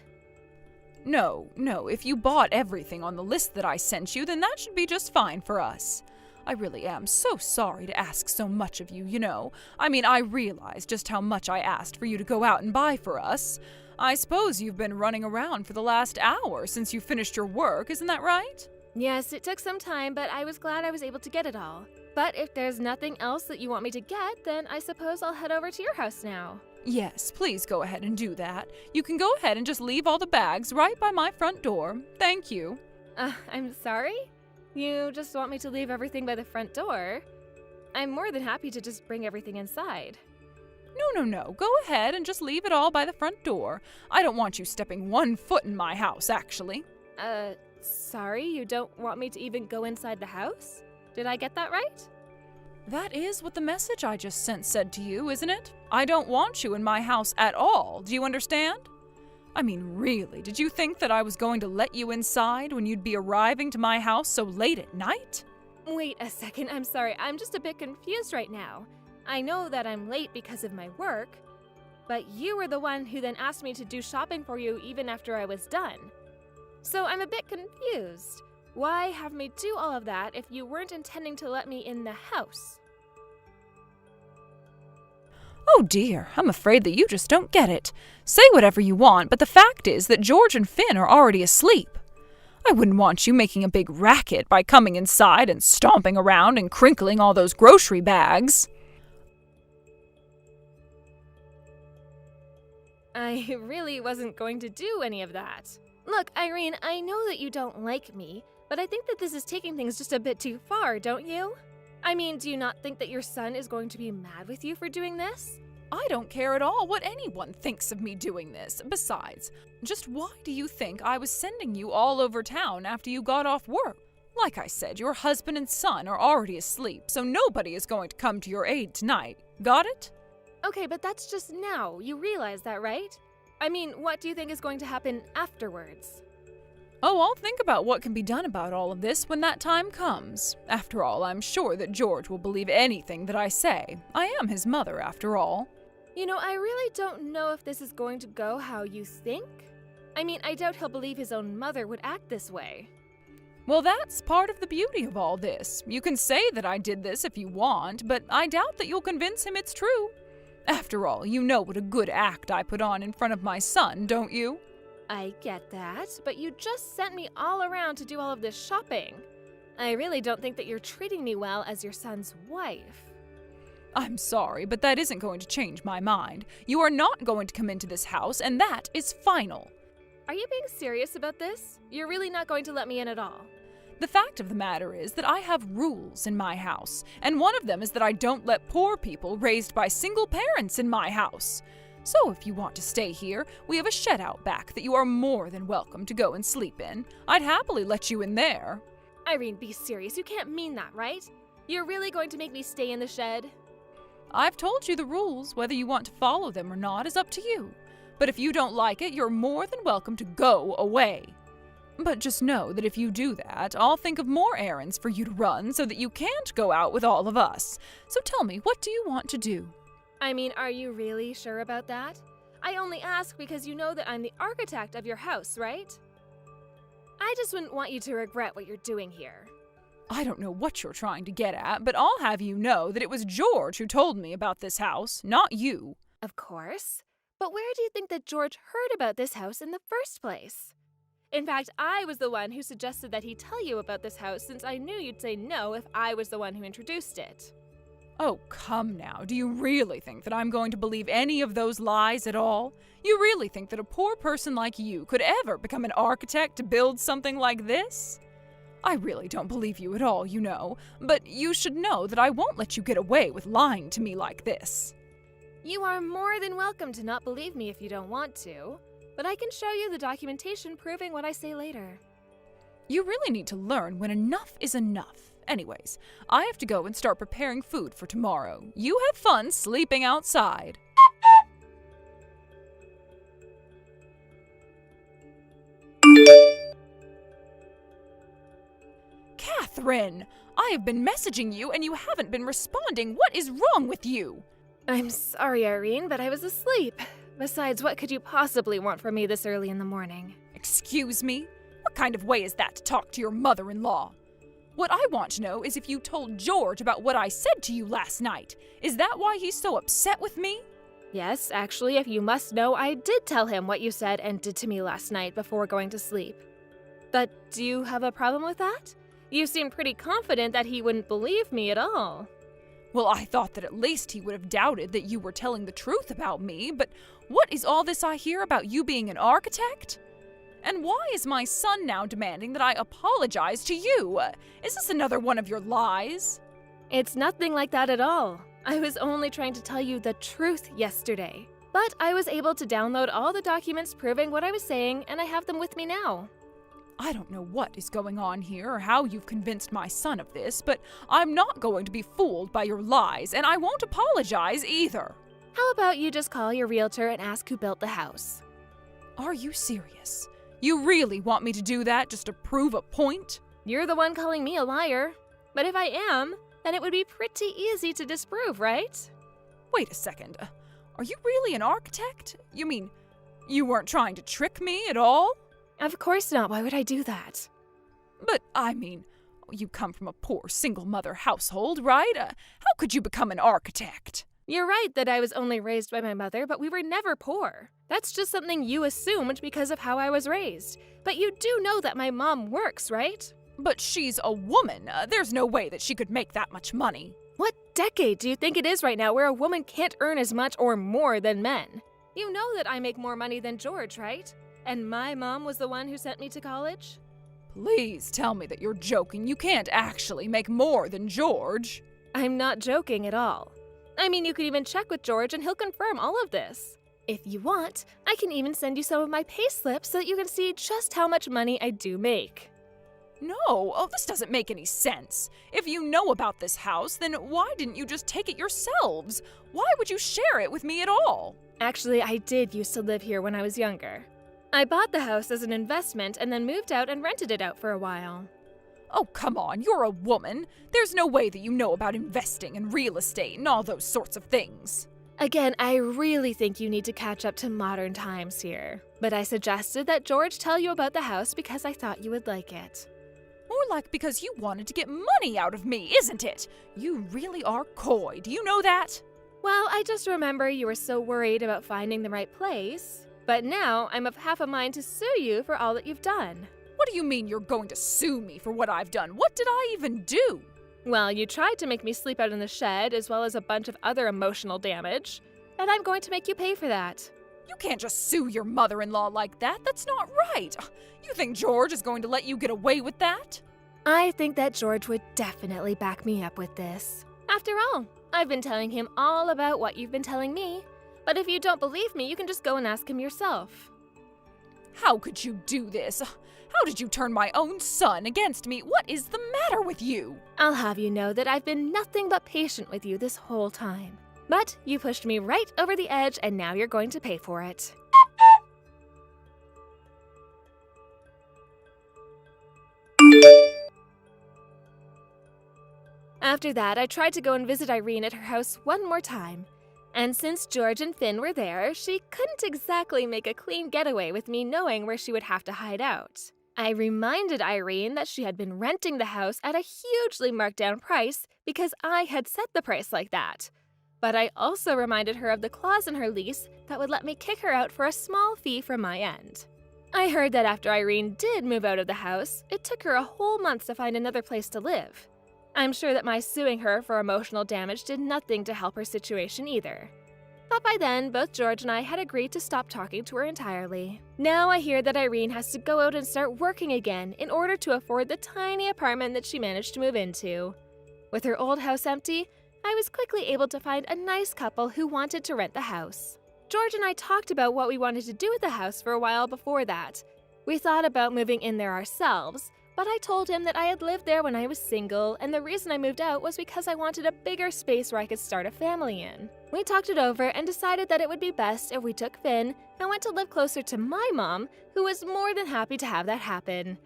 No, if you bought everything on the list that I sent you, then that should be just fine for us. I really am so sorry to ask so much of you, you know. I mean, I realize just how much I asked for you to go out and buy for us. I suppose you've been running around for the last hour since you finished your work, isn't that right? Yes, it took some time, but I was glad I was able to get it all. But if there's nothing else that you want me to get, then I suppose I'll head over to your house now. Yes, please go ahead and do that. You can go ahead and just leave all the bags right by my front door. Thank you. I'm sorry? You just want me to leave everything by the front door? I'm more than happy to just bring everything inside. No. Go ahead and just leave it all by the front door. I don't want you stepping 1 foot in my house, actually. Sorry? You don't want me to even go inside the house? Did I get that right? That is what the message I just sent said to you, isn't it? I don't want you in my house at all. Do you understand? I mean, really, did you think that I was going to let you inside when you'd be arriving to my house so late at night? Wait a second, I'm sorry. I'm just a bit confused right now. I know that I'm late because of my work, but you were the one who then asked me to do shopping for you even after I was done. So I'm a bit confused. Why have me do all of that if you weren't intending to let me in the house? Oh dear, I'm afraid that you just don't get it. Say whatever you want, but the fact is that George and Finn are already asleep. I wouldn't want you making a big racket by coming inside and stomping around and crinkling all those grocery bags. I really wasn't going to do any of that. Look, Irene, I know that you don't like me, but I think that this is taking things just a bit too far, don't you? I mean, do you not think that your son is going to be mad with you for doing this? I don't care at all what anyone thinks of me doing this. Besides, just why do you think I was sending you all over town after you got off work? Like I said, your husband and son are already asleep, so nobody is going to come to your aid tonight. Got it? Okay, but that's just now. You realize that, right? I mean, what do you think is going to happen afterwards? Oh, I'll think about what can be done about all of this when that time comes. After all, I'm sure that George will believe anything that I say. I am his mother, after all. You know, I really don't know if this is going to go how you think. I mean, I doubt he'll believe his own mother would act this way. Well, that's part of the beauty of all this. You can say that I did this if you want, but I doubt that you'll convince him it's true. After all, you know what a good act I put on in front of my son, don't you? I get that, but you just sent me all around to do all of this shopping. I really don't think that you're treating me well as your son's wife. I'm sorry, but that isn't going to change my mind. You are not going to come into this house, and that is final. Are you being serious about this? You're really not going to let me in at all? The fact of the matter is that I have rules in my house, and one of them is that I don't let poor people raised by single parents in my house. So if you want to stay here, we have a shed out back that you are more than welcome to go and sleep in. I'd happily let you in there. Irene, be serious. You can't mean that, right? You're really going to make me stay in the shed? I've told you the rules. Whether you want to follow them or not is up to you. But if you don't like it, you're more than welcome to go away. But just know that if you do that, I'll think of more errands for you to run so that you can't go out with all of us. So tell me, what do you want to do? I mean, are you really sure about that? I only ask because you know that I'm the architect of your house, right? I just wouldn't want you to regret what you're doing here. I don't know what you're trying to get at, but I'll have you know that it was George who told me about this house, not you. Of course. But where do you think that George heard about this house in the first place? In fact, I was the one who suggested that he tell you about this house since I knew you'd say no if I was the one who introduced it. Oh, come now. Do you really think that I'm going to believe any of those lies at all? You really think that a poor person like you could ever become an architect to build something like this? I really don't believe you at all, you know, but you should know that I won't let you get away with lying to me like this. You are more than welcome to not believe me if you don't want to, but I can show you the documentation proving what I say later. You really need to learn when enough is enough. Anyways, I have to go and start preparing food for tomorrow. You have fun sleeping outside. Catherine! I have been messaging you and you haven't been responding. What is wrong with you? I'm sorry, Irene, but I was asleep. Besides, what could you possibly want from me this early in the morning? Excuse me? What kind of way is that to talk to your mother-in-law? What I want to know is if you told George about what I said to you last night. Is that why he's so upset with me? Yes, actually, if you must know, I did tell him what you said and did to me last night before going to sleep. But do you have a problem with that? You seem pretty confident that he wouldn't believe me at all. Well, I thought that at least he would have doubted that you were telling the truth about me, but what is all this I hear about you being an architect? And why is my son now demanding that I apologize to you? Is this another one of your lies? It's nothing like that at all. I was only trying to tell you the truth yesterday. But I was able to download all the documents proving what I was saying, and I have them with me now. I don't know what is going on here or how you've convinced my son of this, but I'm not going to be fooled by your lies, and I won't apologize either. How about you just call your realtor and ask who built the house? Are you serious? You really want me to do that just to prove a point? You're the one calling me a liar. But if I am, then it would be pretty easy to disprove, right? Wait a second. Are you really an architect? You mean, you weren't trying to trick me at all? Of course not. Why would I do that? But, I mean, you come from a poor single-mother household, right? How could you become an architect? You're right that I was only raised by my mother, but we were never poor. That's just something you assumed because of how I was raised. But you do know that my mom works, right? But she's a woman. There's no way that she could make that much money. What decade do you think it is right now where a woman can't earn as much or more than men? You know that I make more money than George, right? And my mom was the one who sent me to college? Please tell me that you're joking. You can't actually make more than George. I'm not joking at all. I mean, you could even check with George and he'll confirm all of this. If you want, I can even send you some of my pay slips so that you can see just how much money I do make. No, this doesn't make any sense. If you know about this house, then why didn't you just take it yourselves? Why would you share it with me at all? Actually, I did used to live here when I was younger. I bought the house as an investment and then moved out and rented it out for a while. Oh, come on, you're a woman. There's no way that you know about investing and real estate and all those sorts of things. Again, I really think you need to catch up to modern times here. But I suggested that George tell you about the house because I thought you would like it. More like because you wanted to get money out of me, isn't it? You really are coy, do you know that? Well, I just remember you were so worried about finding the right place. But now I'm of half a mind to sue you for all that you've done. What do you mean you're going to sue me for what I've done? What did I even do? Well, you tried to make me sleep out in the shed as well as a bunch of other emotional damage. And I'm going to make you pay for that. You can't just sue your mother-in-law like that. That's not right. You think George is going to let you get away with that? I think that George would definitely back me up with this. After all, I've been telling him all about what you've been telling me. But if you don't believe me, you can just go and ask him yourself. How could you do this? How did you turn my own son against me? What is the matter with you? I'll have you know that I've been nothing but patient with you this whole time. But you pushed me right over the edge and now you're going to pay for it. After that, I tried to go and visit Irene at her house one more time. And since George and Finn were there, she couldn't exactly make a clean getaway with me knowing where she would have to hide out. I reminded Irene that she had been renting the house at a hugely marked down price because I had set the price like that. But I also reminded her of the clause in her lease that would let me kick her out for a small fee from my end. I heard that after Irene did move out of the house, it took her a whole month to find another place to live. I'm sure that my suing her for emotional damage did nothing to help her situation either. But by then, both George and I had agreed to stop talking to her entirely. Now I hear that Irene has to go out and start working again in order to afford the tiny apartment that she managed to move into. With her old house empty, I was quickly able to find a nice couple who wanted to rent the house. George and I talked about what we wanted to do with the house for a while before that. We thought about moving in there ourselves, but I told him that I had lived there when I was single, and the reason I moved out was because I wanted a bigger space where I could start a family in. We talked it over and decided that it would be best if we took Finn and went to live closer to my mom, who was more than happy to have that happen.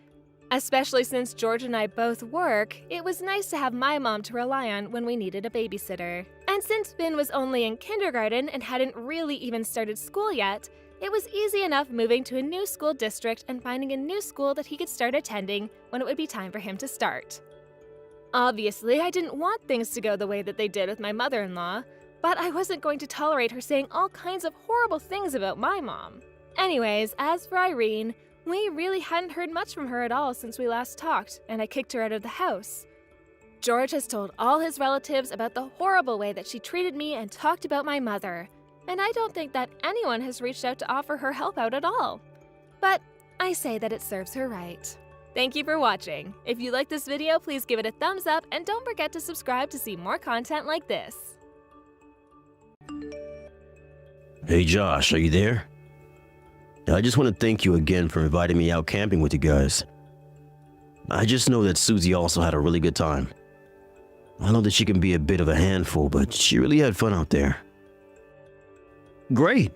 Especially since George and I both work, it was nice to have my mom to rely on when we needed a babysitter. And since Finn was only in kindergarten and hadn't really even started school yet, it was easy enough moving to a new school district and finding a new school that he could start attending when it would be time for him to start. Obviously, I didn't want things to go the way that they did with my mother-in-law, but I wasn't going to tolerate her saying all kinds of horrible things about my mom. Anyways, as for Irene, we really hadn't heard much from her at all since we last talked, and I kicked her out of the house. George has told all his relatives about the horrible way that she treated me and talked about my mother, and I don't think that anyone has reached out to offer her help out at all. But I say that it serves her right. Thank you for watching. If you like this video, please give it a thumbs up and don't forget to subscribe to see more content like this. Hey Josh, are you there? I just want to thank you again for inviting me out camping with you guys. I just know that Susie also had a really good time. I know that she can be a bit of a handful, but she really had fun out there. Great.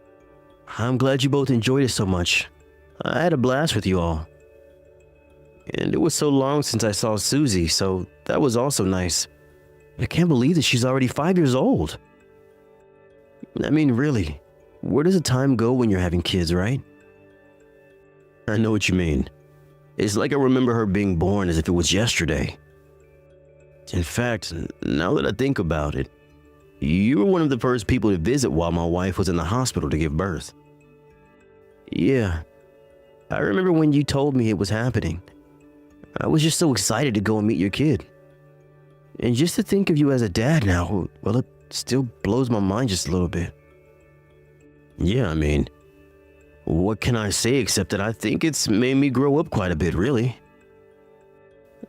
I'm glad you both enjoyed it so much. I had a blast with you all. And it was so long since I saw Susie, so that was also nice. I can't believe that she's already 5 years old. I mean, really, where does the time go when you're having kids, right? I know what you mean. It's like I remember her being born as if it was yesterday. In fact, now that I think about it, you were one of the first people to visit while my wife was in the hospital to give birth. Yeah, I remember when you told me it was happening. I was just so excited to go and meet your kid. And just to think of you as a dad now, well, it still blows my mind just a little bit. Yeah, I mean, what can I say except that I think it's made me grow up quite a bit, really.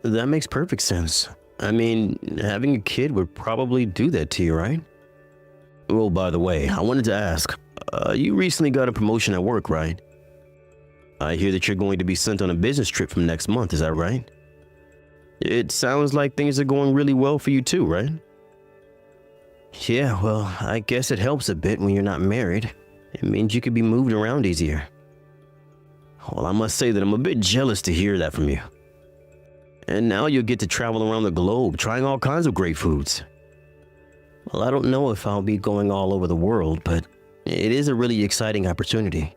That makes perfect sense. I mean, having a kid would probably do that to you, right? Well, by the way, I wanted to ask, you recently got a promotion at work, right? I hear that you're going to be sent on a business trip from next month, is that right? It sounds like things are going really well for you too, right? Yeah, well, I guess it helps a bit when you're not married. It means you could be moved around easier. Well, I must say that I'm a bit jealous to hear that from you. And now you'll get to travel around the globe, trying all kinds of great foods. Well, I don't know if I'll be going all over the world, but it is a really exciting opportunity.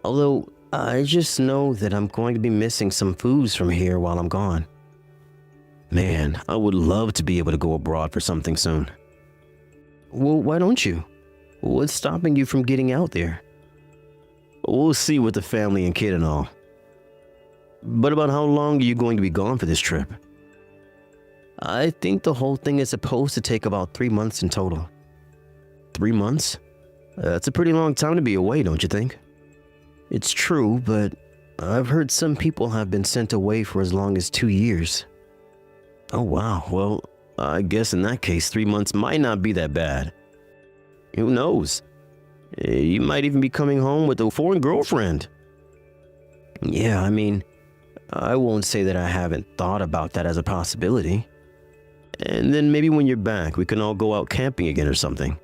Although, I just know that I'm going to be missing some foods from here while I'm gone. Man, I would love to be able to go abroad for something soon. Well, why don't you? What's stopping you from getting out there? We'll see with the family and kid and all. But about how long are you going to be gone for this trip? I think the whole thing is supposed to take about 3 months in total. 3 months? That's a pretty long time to be away, don't you think? It's true, but I've heard some people have been sent away for as long as 2 years. Oh wow, well, I guess in that case 3 months might not be that bad. Who knows? You might even be coming home with a foreign girlfriend. Yeah, I mean, I won't say that I haven't thought about that as a possibility. And then maybe when you're back, we can all go out camping again or something.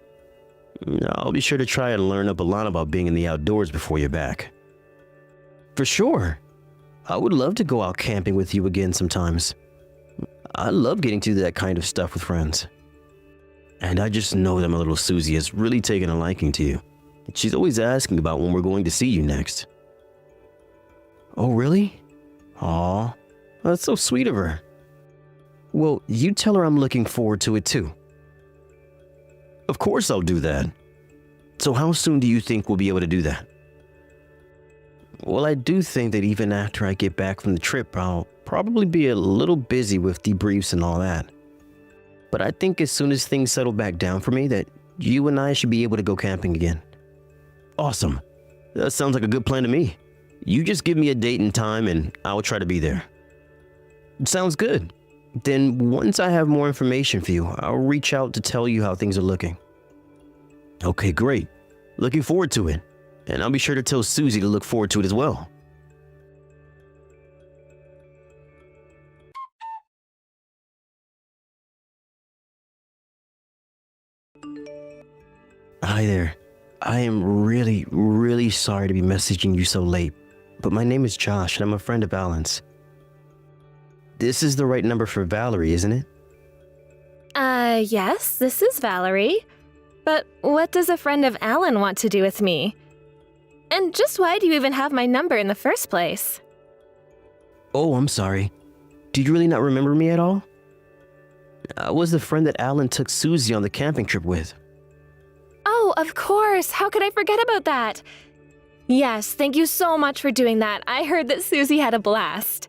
I'll be sure to try and learn up a lot about being in the outdoors before you're back. For sure. I would love to go out camping with you again sometimes. I love getting to do that kind of stuff with friends. And I just know that my little Susie has really taken a liking to you. She's always asking about when we're going to see you next. Oh, really? Aw, that's so sweet of her. Well, you tell her I'm looking forward to it too. Of course I'll do that. So how soon do you think we'll be able to do that? Well, I do think that even after I get back from the trip, I'll probably be a little busy with debriefs and all that. But I think as soon as things settle back down for me, that you and I should be able to go camping again. Awesome. That sounds like a good plan to me. You just give me a date and time and I'll try to be there. Sounds good. Then once I have more information for you, I'll reach out to tell you how things are looking. Okay, great. Looking forward to it. And I'll be sure to tell Susie to look forward to it as well. Hi there. I am really sorry to be messaging you so late, but my name is Josh and I'm a friend of Alan's. this is the right number for Valerie, isn't it? Yes, this is Valerie. But what does a friend of Alan want to do with me? And just why do you even have my number in the first place? Oh, I'm sorry. Do you really not remember me at all? I was the friend that Alan took Susie on the camping trip with. Oh, of course. How could I forget about that? Yes, thank you so much for doing that. I heard that Susie had a blast.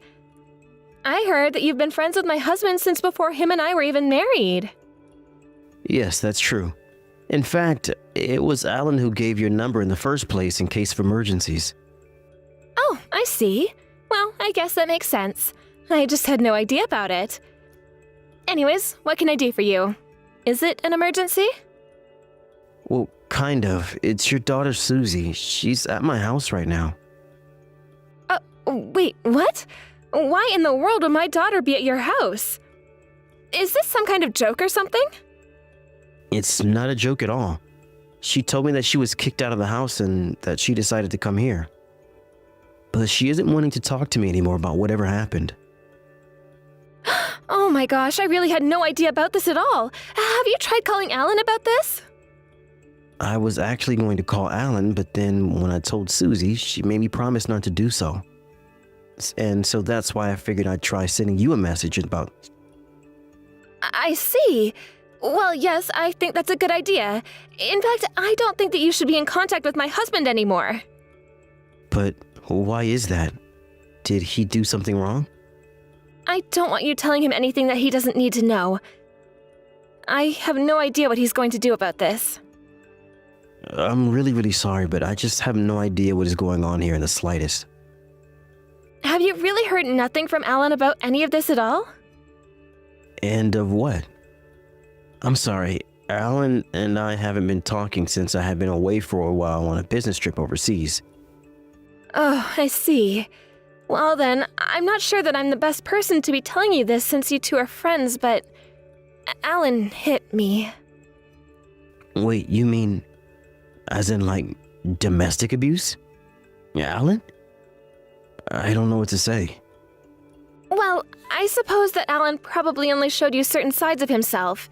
I heard that you've been friends with my husband since before him and I were even married. Yes, that's true. In fact, it was Alan who gave your number in the first place in case of emergencies. Oh, I see. Well, I guess that makes sense. I just had no idea about it. Anyways, what can I do for you? Is it an emergency? Well, kind of. It's your daughter Susie. She's at my house right now. Wait, what? Why in the world would my daughter be at your house? Is this some kind of joke or something? It's not a joke at all. She told me that she was kicked out of the house and that she decided to come here. But she isn't wanting to talk to me anymore about whatever happened. Oh my gosh, I really had no idea about this at all. Have you tried calling Alan about this? I was actually going to call Alan, but then when I told Susie, she made me promise not to do so. And so that's why I figured I'd try sending you a message about... I see. Well, yes, I think that's a good idea. In fact, I don't think that you should be in contact with my husband anymore. But why is that? Did he do something wrong? I don't want you telling him anything that he doesn't need to know. I have no idea what he's going to do about this. I'm really sorry, but I just have no idea what is going on here in the slightest. Have you really heard nothing from Alan about any of this at all? And of what? I'm sorry, Alan and I haven't been talking since I had been away for a while on a business trip overseas. Oh, I see. Well then, I'm not sure that I'm the best person to be telling you this since you two are friends, but Alan hit me. Wait, you mean as in like domestic abuse? Alan? I don't know what to say. Well, I suppose that Alan probably only showed you certain sides of himself,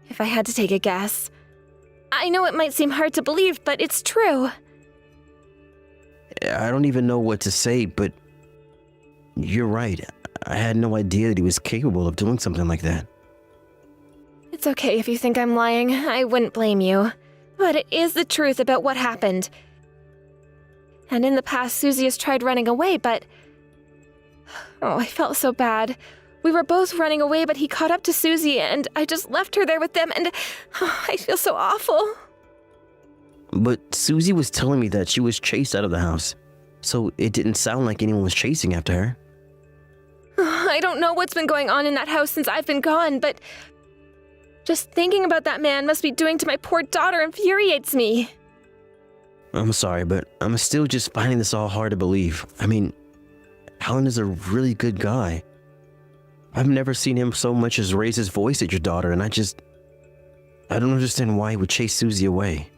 if I had to take a guess. I know it might seem hard to believe, but it's true. I don't even know what to say, but you're right. I had no idea that he was capable of doing something like that. It's okay if you think I'm lying. I wouldn't blame you. But it is the truth about what happened. And in the past, Susie has tried running away, but... Oh, I felt so bad. We were both running away, but he caught up to Susie, and I just left her there with them, and I feel so awful. But Susie was telling me that she was chased out of the house, so it didn't sound like anyone was chasing after her. I don't know what's been going on in that house since I've been gone, but just thinking about that man must be doing to my poor daughter infuriates me. I'm sorry, but I'm still just finding this all hard to believe. I mean, Alan is a really good guy. I've never seen him so much as raise his voice at your daughter, and I don't understand why he would chase Susie away.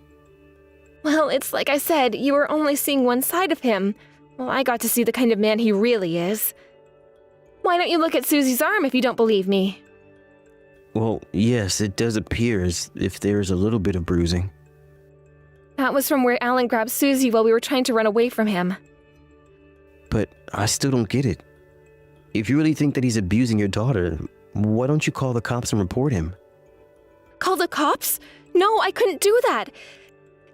Well, it's like I said, you were only seeing one side of him. Well, I got to see the kind of man he really is. Why don't you look at Susie's arm if you don't believe me? Well, yes, it does appear as if there's a little bit of bruising. That was from where Alan grabbed Susie while we were trying to run away from him. But I still don't get it. If you really think that he's abusing your daughter, why don't you call the cops and report him? Call the cops? No, I couldn't do that.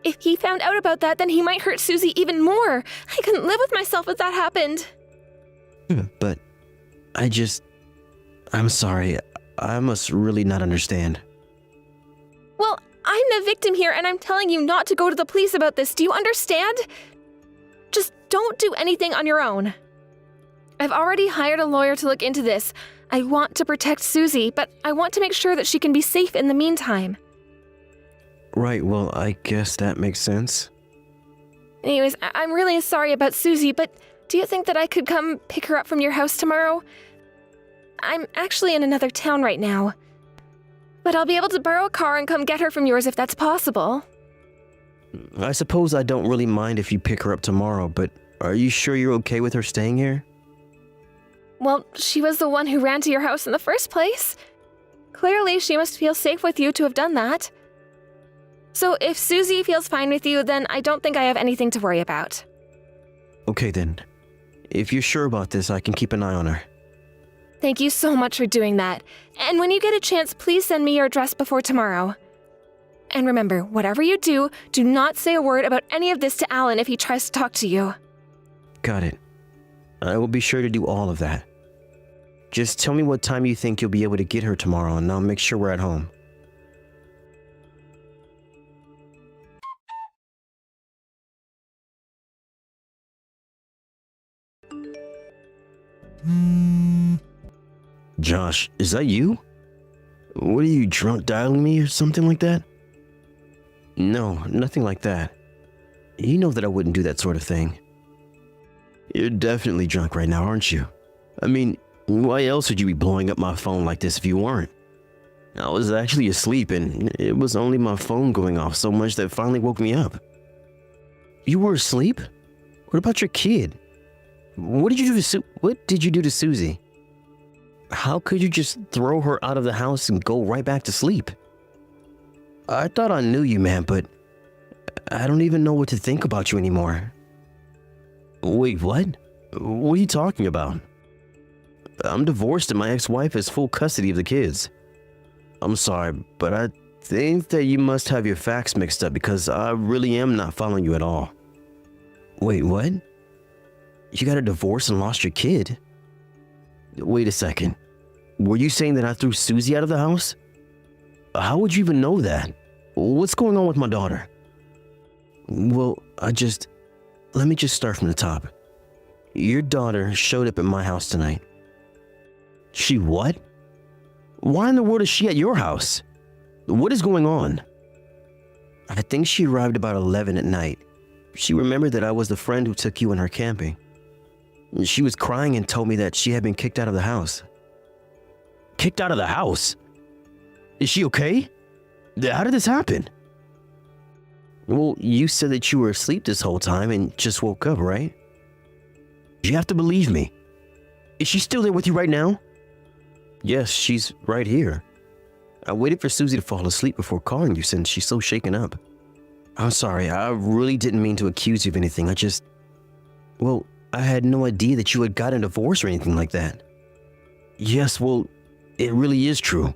If he found out about that, then he might hurt Susie even more. I couldn't live with myself if that happened. But I'm sorry. I must really not understand. Well, I'm the victim here, and I'm telling you not to go to the police about this. Do you understand? Just don't do anything on your own. I've already hired a lawyer to look into this. I want to protect Susie, but I want to make sure that she can be safe in the meantime. Right, well, I guess that makes sense. Anyways, I'm really sorry about Susie, but do you think that I could come pick her up from your house tomorrow? I'm actually in another town right now. But I'll be able to borrow a car and come get her from yours if that's possible. I suppose I don't really mind if you pick her up tomorrow, but are you sure you're okay with her staying here? Well, she was the one who ran to your house in the first place. Clearly, she must feel safe with you to have done that. So if Susie feels fine with you, then I don't think I have anything to worry about. Okay then. If you're sure about this, I can keep an eye on her. Thank you so much for doing that. And when you get a chance, please send me your address before tomorrow. And remember, whatever you do, do not say a word about any of this to Alan if he tries to talk to you. Got it. I will be sure to do all of that. Just tell me what time you think you'll be able to get her tomorrow, and I'll make sure we're at home. Josh, is that you? What are you, drunk dialing me or something like that? No, nothing like that. You know that I wouldn't do that sort of thing. You're definitely drunk right now, aren't you? I mean, why else would you be blowing up my phone like this if you weren't? I was actually asleep and it was only my phone going off so much that finally woke me up. You were asleep? What about your kid? What did you do to Susie? How could you just throw her out of the house and go right back to sleep? I thought I knew you, man, but I don't even know what to think about you anymore. Wait, what? What are you talking about? I'm divorced and my ex-wife has full custody of the kids. I'm sorry, but I think that you must have your facts mixed up because I really am not following you at all. Wait, what? You got a divorce and lost your kid? Wait a second. Were you saying that I threw Susie out of the house? How would you even know that? What's going on with my daughter? Well, let me just start from the top. Your daughter showed up at my house tonight. She what? Why in the world is she at your house? What is going on? I think she arrived about 11 at night. She remembered that I was the friend who took you and her camping. She was crying and told me that she had been kicked out of the house. Kicked out of the house? Is she okay? How did this happen? Well, you said that you were asleep this whole time and just woke up, right? You have to believe me. Is she still there with you right now? Yes, she's right here. I waited for Susie to fall asleep before calling you since she's so shaken up. I'm sorry, I really didn't mean to accuse you of anything. I had no idea that you had gotten a divorce or anything like that. Yes, well, it really is true.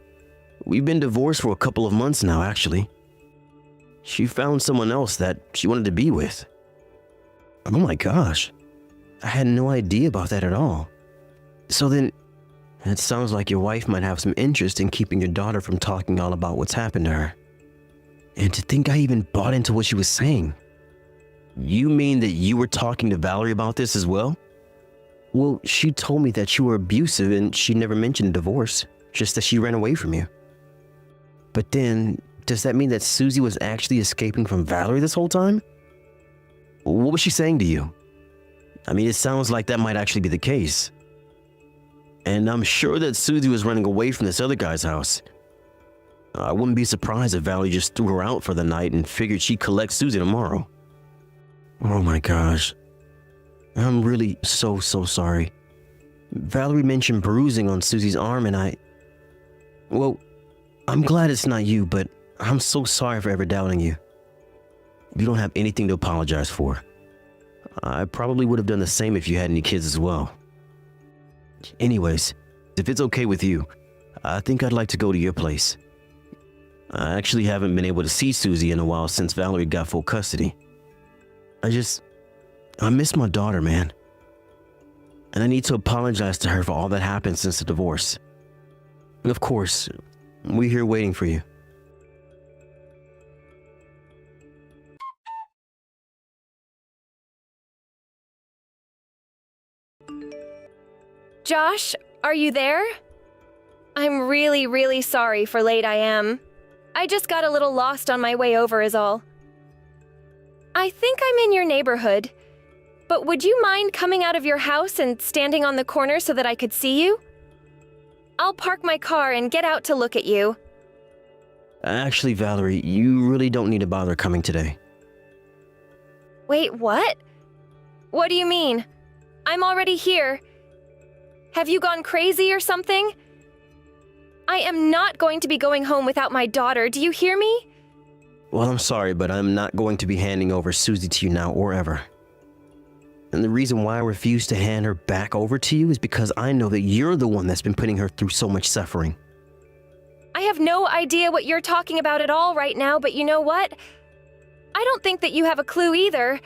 We've been divorced for a couple of months now, actually. She found someone else that she wanted to be with. Oh my gosh. I had no idea about that at all. So then, it sounds like your wife might have some interest in keeping your daughter from talking all about what's happened to her. And to think I even bought into what she was saying. You mean that you were talking to Valerie about this as well? Well, she told me that you were abusive and she never mentioned divorce, just that she ran away from you. But then, does that mean that Susie was actually escaping from Valerie this whole time? What was she saying to you? I mean, it sounds like that might actually be the case. And I'm sure that Susie was running away from this other guy's house. I wouldn't be surprised if Valerie just threw her out for the night and figured she'd collect Susie tomorrow. Oh my gosh. I'm really so sorry. Valerie mentioned bruising on Susie's arm and I'm glad it's not you, but I'm so sorry for ever doubting you. You don't have anything to apologize for. I probably would have done the same if you had any kids as well. Anyways, if it's okay with you, I think I'd like to go to your place. I actually haven't been able to see Susie in a while since Valerie got full custody. I miss my daughter, man. And I need to apologize to her for all that happened since the divorce. And of course, we're here waiting for you. Josh, are you there? I'm really sorry for late I am. I just got a little lost on my way over is all. I think I'm in your neighborhood, but would you mind coming out of your house and standing on the corner so that I could see you? I'll park my car and get out to look at you. Actually, Valerie, you really don't need to bother coming today. Wait, what? What do you mean? I'm already here. Have you gone crazy or something? I am not going to be going home without my daughter, do you hear me? Well, I'm sorry, but I'm not going to be handing over Susie to you now or ever. And the reason why I refuse to hand her back over to you is because I know that you're the one that's been putting her through so much suffering. I have no idea what you're talking about at all right now, but you know what? I don't think that you have a clue either.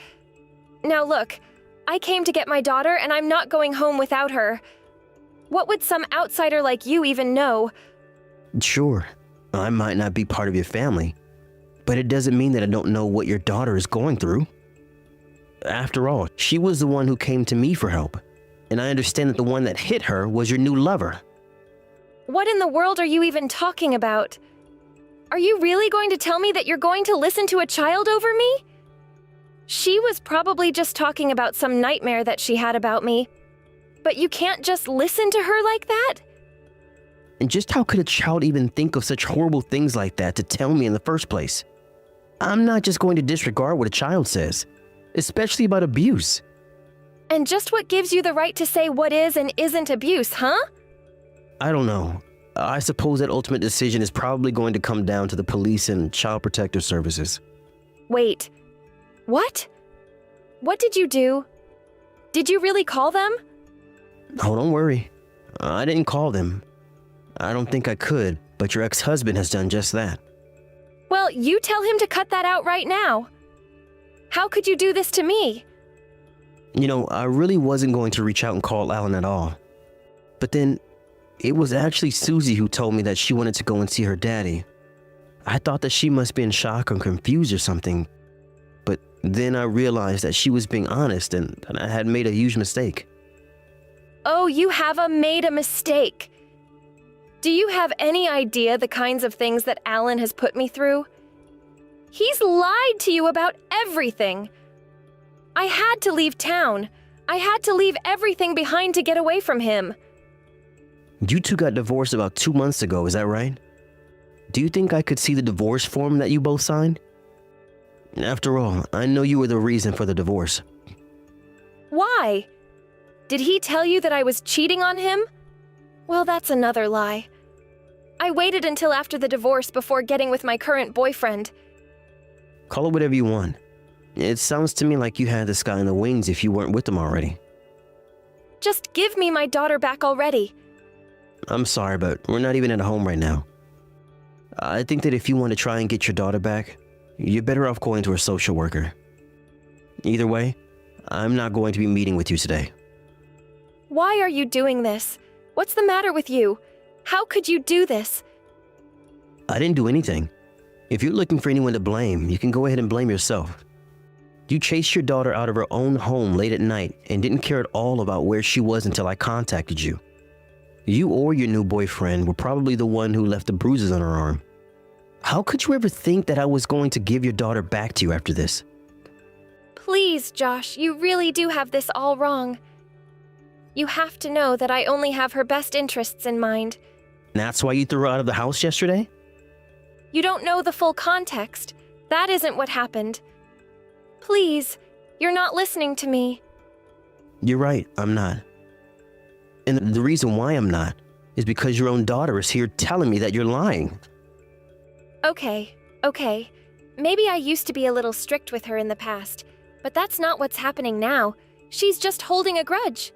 Now look, I came to get my daughter and I'm not going home without her. What would some outsider like you even know? Sure, I might not be part of your family, but it doesn't mean that I don't know what your daughter is going through. After all, she was the one who came to me for help, and I understand that the one that hit her was your new lover. What in the world are you even talking about? Are you really going to tell me that you're going to listen to a child over me? She was probably just talking about some nightmare that she had about me. But you can't just listen to her like that? And just how could a child even think of such horrible things like that to tell me in the first place? I'm not just going to disregard what a child says, especially about abuse. And just what gives you the right to say what is and isn't abuse, huh? I don't know. I suppose that ultimate decision is probably going to come down to the police and child protective services. Wait. What? What did you do? Did you really call them? Oh, don't worry. I didn't call them. I don't think I could, but your ex-husband has done just that. Well, you tell him to cut that out right now. How could you do this to me? You know, I really wasn't going to reach out and call Alan at all. But then, it was actually Susie who told me that she wanted to go and see her daddy. I thought that she must be in shock or confused or something. But then I realized that she was being honest and that I had made a huge mistake. Oh, you have made a mistake. Do you have any idea the kinds of things that Alan has put me through? He's lied to you about everything. I had to leave town. I had to leave everything behind to get away from him. You two got divorced about 2 months ago, is that right? Do you think I could see the divorce form that you both signed? After all, I know you were the reason for the divorce. Why? Did he tell you that I was cheating on him? Well, that's another lie. I waited until after the divorce before getting with my current boyfriend. Call it whatever you want. It sounds to me like you had this guy in the wings if you weren't with him already. Just give me my daughter back already. I'm sorry, but we're not even at home right now. I think that if you want to try and get your daughter back, you're better off going to a social worker. Either way, I'm not going to be meeting with you today. Why are you doing this? What's the matter with you? How could you do this? I didn't do anything. If you're looking for anyone to blame, you can go ahead and blame yourself. You chased your daughter out of her own home late at night and didn't care at all about where she was until I contacted you. You or your new boyfriend were probably the one who left the bruises on her arm. How could you ever think that I was going to give your daughter back to you after this? Please, Josh, you really do have this all wrong. You have to know that I only have her best interests in mind. That's why you threw her out of the house yesterday? You don't know the full context. That isn't what happened. Please, you're not listening to me. You're right, I'm not. And the reason why I'm not is because your own daughter is here telling me that you're lying. Okay. Maybe I used to be a little strict with her in the past, but that's not what's happening now. She's just holding a grudge.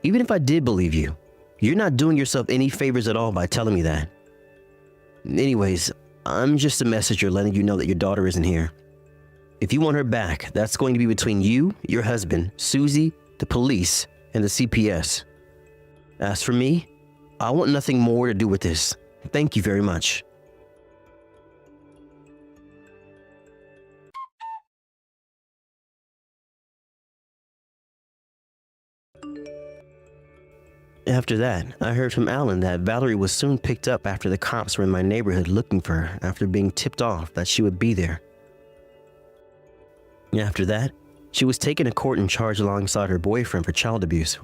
Even if I did believe you, you're not doing yourself any favors at all by telling me that. Anyways, I'm just a messenger letting you know that your daughter isn't here. If you want her back, that's going to be between you, your husband, Susie, the police, and the CPS. As for me, I want nothing more to do with this. Thank you very much. After that, I heard from Alan that Valerie was soon picked up after the cops were in my neighborhood looking for her after being tipped off that she would be there. After that, she was taken to court and charged alongside her boyfriend for child abuse.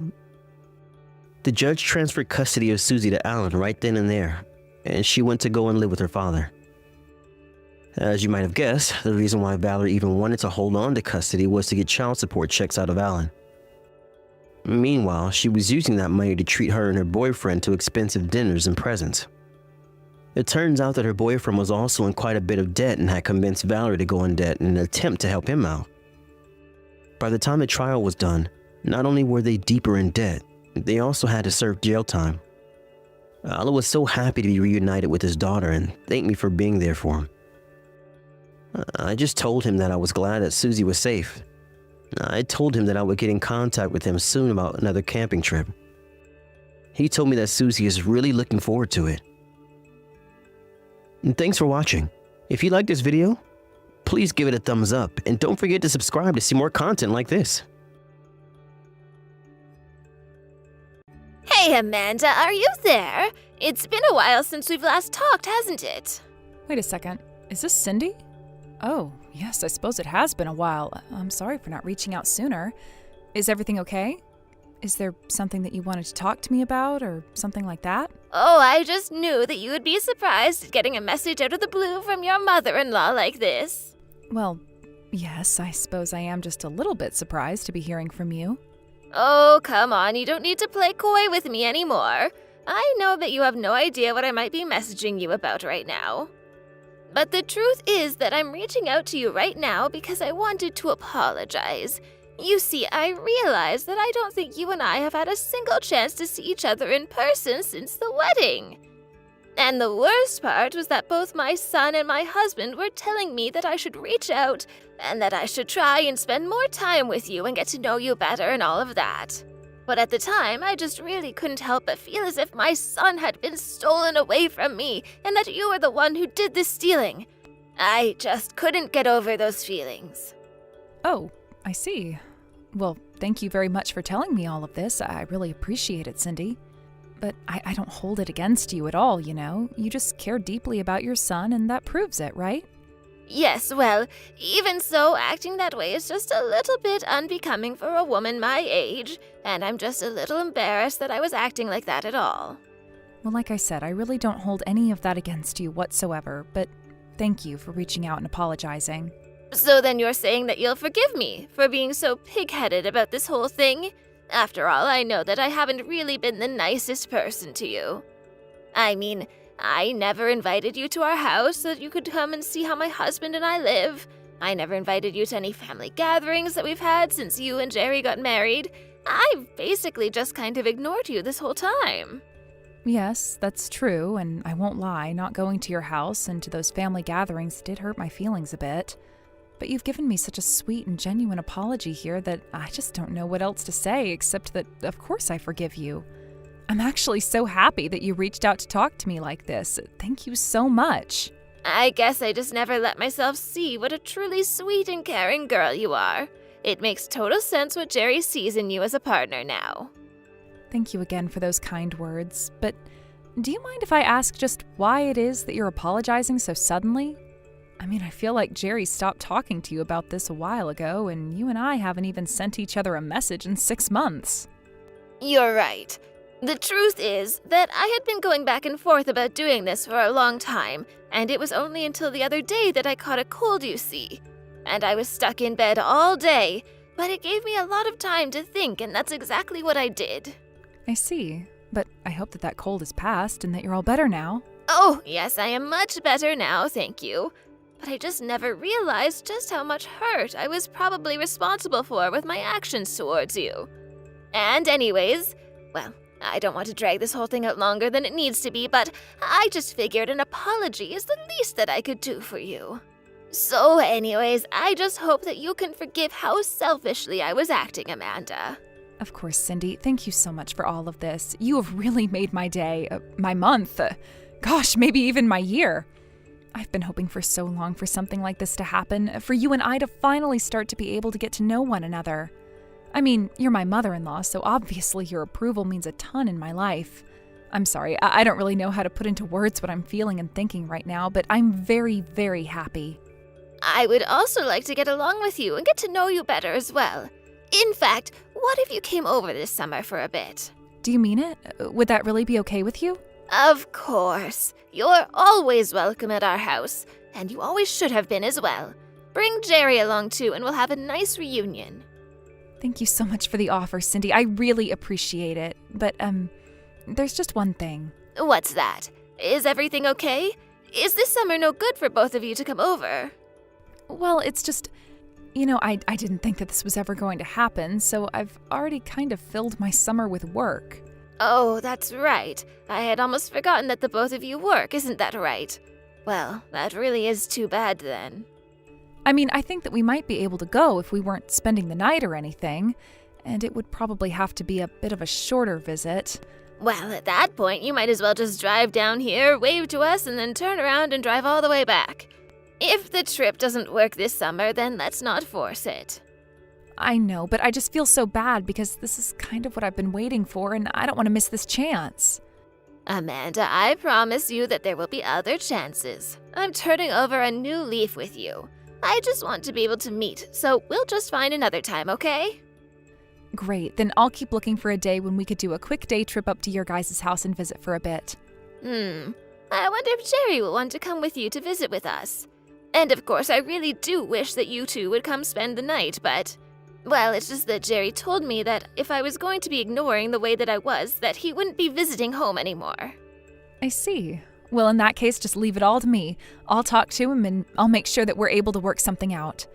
The judge transferred custody of Susie to Alan right then and there, and she went to go and live with her father. As you might have guessed, the reason why Valerie even wanted to hold on to custody was to get child support checks out of Alan. Meanwhile, she was using that money to treat her and her boyfriend to expensive dinners and presents. It turns out that her boyfriend was also in quite a bit of debt and had convinced Valerie to go in debt in an attempt to help him out. By the time the trial was done, not only were they deeper in debt, they also had to serve jail time. Allah was so happy to be reunited with his daughter and thanked me for being there for him. I just told him that I was glad that Susie was safe. I told him that I would get in contact with him soon about another camping trip. He told me that Susie is really looking forward to it. And thanks for watching. If you like this video, please give it a thumbs up and don't forget to subscribe to see more content like this. Hey, Amanda, are you there? It's been a while since we've last talked, hasn't it? Wait a second. Is this Cindy? Oh, yes, I suppose it has been a while. I'm sorry for not reaching out sooner. Is everything okay? Is there something that you wanted to talk to me about or something like that? Oh, I just knew that you would be surprised at getting a message out of the blue from your mother-in-law like this. Well, yes, I suppose I am just a little bit surprised to be hearing from you. Oh, come on, you don't need to play coy with me anymore. I know that you have no idea what I might be messaging you about right now. But the truth is that I'm reaching out to you right now because I wanted to apologize. You see, I realized that I don't think you and I have had a single chance to see each other in person since the wedding. And the worst part was that both my son and my husband were telling me that I should reach out and that I should try and spend more time with you and get to know you better and all of that. But at the time, I just really couldn't help but feel as if my son had been stolen away from me and that you were the one who did the stealing. I just couldn't get over those feelings. Oh, I see. Well, thank you very much for telling me all of this. I really appreciate it, Cindy. But I don't hold it against you at all, you know. You just care deeply about your son, and that proves it, right? Yes, well, even so, acting that way is just a little bit unbecoming for a woman my age, and I'm just a little embarrassed that I was acting like that at all. Well, like I said, I really don't hold any of that against you whatsoever, but thank you for reaching out and apologizing. So then you're saying that you'll forgive me for being so pig-headed about this whole thing? After all, I know that I haven't really been the nicest person to you. I mean, I never invited you to our house so that you could come and see how my husband and I live. I never invited you to any family gatherings that we've had since you and Jerry got married. I've basically just kind of ignored you this whole time. Yes, that's true, and I won't lie, not going to your house and to those family gatherings did hurt my feelings a bit. But you've given me such a sweet and genuine apology here that I just don't know what else to say except that, of course, I forgive you. I'm actually so happy that you reached out to talk to me like this. Thank you so much. I guess I just never let myself see what a truly sweet and caring girl you are. It makes total sense what Jerry sees in you as a partner now. Thank you again for those kind words, but do you mind if I ask just why it is that you're apologizing so suddenly? I mean, I feel like Jerry stopped talking to you about this a while ago, and you and I haven't even sent each other a message in 6 months. You're right. The truth is that I had been going back and forth about doing this for a long time, and it was only until the other day that I caught a cold, you see. And I was stuck in bed all day, but it gave me a lot of time to think, and that's exactly what I did. I see, but I hope that cold is past and that you're all better now. Oh, yes, I am much better now, thank you. But I just never realized just how much hurt I was probably responsible for with my actions towards you. And anyways, well, I don't want to drag this whole thing out longer than it needs to be, but I just figured an apology is the least that I could do for you. So anyways, I just hope that you can forgive how selfishly I was acting, Amanda. Of course, Cindy, thank you so much for all of this. You have really made my day, my month, gosh, maybe even my year. I've been hoping for so long for something like this to happen, for you and I to finally start to be able to get to know one another. I mean, you're my mother-in-law, so obviously your approval means a ton in my life. I'm sorry, I don't really know how to put into words what I'm feeling and thinking right now, but I'm very, very happy. I would also like to get along with you and get to know you better as well. In fact, what if you came over this summer for a bit? Do you mean it? Would that really be okay with you? Of course. You're always welcome at our house, and you always should have been as well. Bring Jerry along too, and we'll have a nice reunion. Thank you so much for the offer, Cindy. I really appreciate it. But, there's just one thing. What's that? Is everything okay? Is this summer no good for both of you to come over? Well, it's just, I didn't think that this was ever going to happen, so I've already kind of filled my summer with work. Oh, that's right. I had almost forgotten that the both of you work, isn't that right? Well, that really is too bad then. I mean, I think that we might be able to go if we weren't spending the night or anything, and it would probably have to be a bit of a shorter visit. Well, at that point, you might as well just drive down here, wave to us, and then turn around and drive all the way back. If the trip doesn't work this summer, then let's not force it. I know, but I just feel so bad because this is kind of what I've been waiting for, and I don't want to miss this chance. Amanda, I promise you that there will be other chances. I'm turning over a new leaf with you. I just want to be able to meet, so we'll just find another time, okay? Great, then I'll keep looking for a day when we could do a quick day trip up to your guys' house and visit for a bit. I wonder if Jerry will want to come with you to visit with us. And of course, I really do wish that you two would come spend the night, but... Well, it's just that Jerry told me that if I was going to be ignoring the way that I was, that he wouldn't be visiting home anymore. I see. Well, in that case, just leave it all to me. I'll talk to him and I'll make sure that we're able to work something out.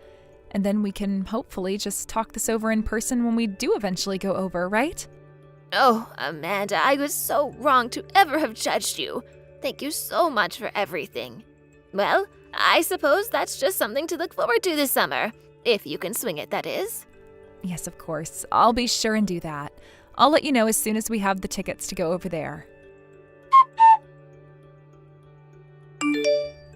And then we can hopefully just talk this over in person when we do eventually go over, right? Oh, Amanda, I was so wrong to ever have judged you. Thank you so much for everything. Well, I suppose that's just something to look forward to this summer. If you can swing it, that is. Yes, of course. I'll be sure and do that. I'll let you know as soon as we have the tickets to go over there.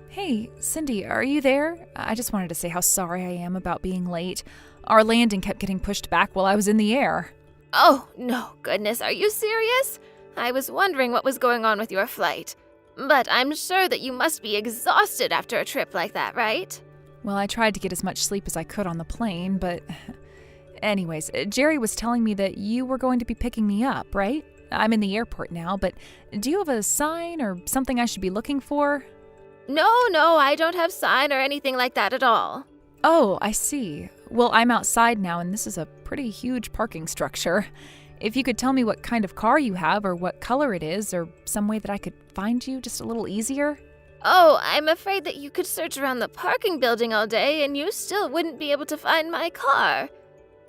Hey, Cindy, are you there? I just wanted to say how sorry I am about being late. Our landing kept getting pushed back while I was in the air. Oh, no, goodness, are you serious? I was wondering what was going on with your flight. But I'm sure that you must be exhausted after a trip like that, right? Well, I tried to get as much sleep as I could on the plane, but... Anyways, Jerry was telling me that you were going to be picking me up, right? I'm in the airport now, but do you have a sign or something I should be looking for? No, I don't have sign or anything like that at all. Oh, I see. Well, I'm outside now, and this is a pretty huge parking structure. If you could tell me what kind of car you have or what color it is, or some way that I could find you just a little easier. Oh, I'm afraid that you could search around the parking building all day and you still wouldn't be able to find my car.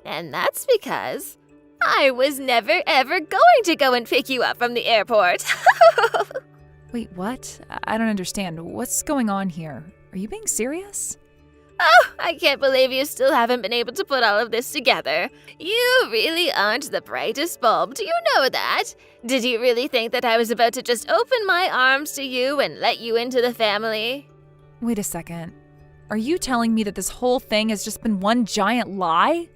And that's because I was never ever going to go and pick you up from the airport. Wait, what? I don't understand. What's going on here? Are you being serious? Oh, I can't believe you still haven't been able to put all of this together. You really aren't the brightest bulb, do you know that? Did you really think that I was about to just open my arms to you and let you into the family? Wait a second. Are you telling me that this whole thing has just been one giant lie?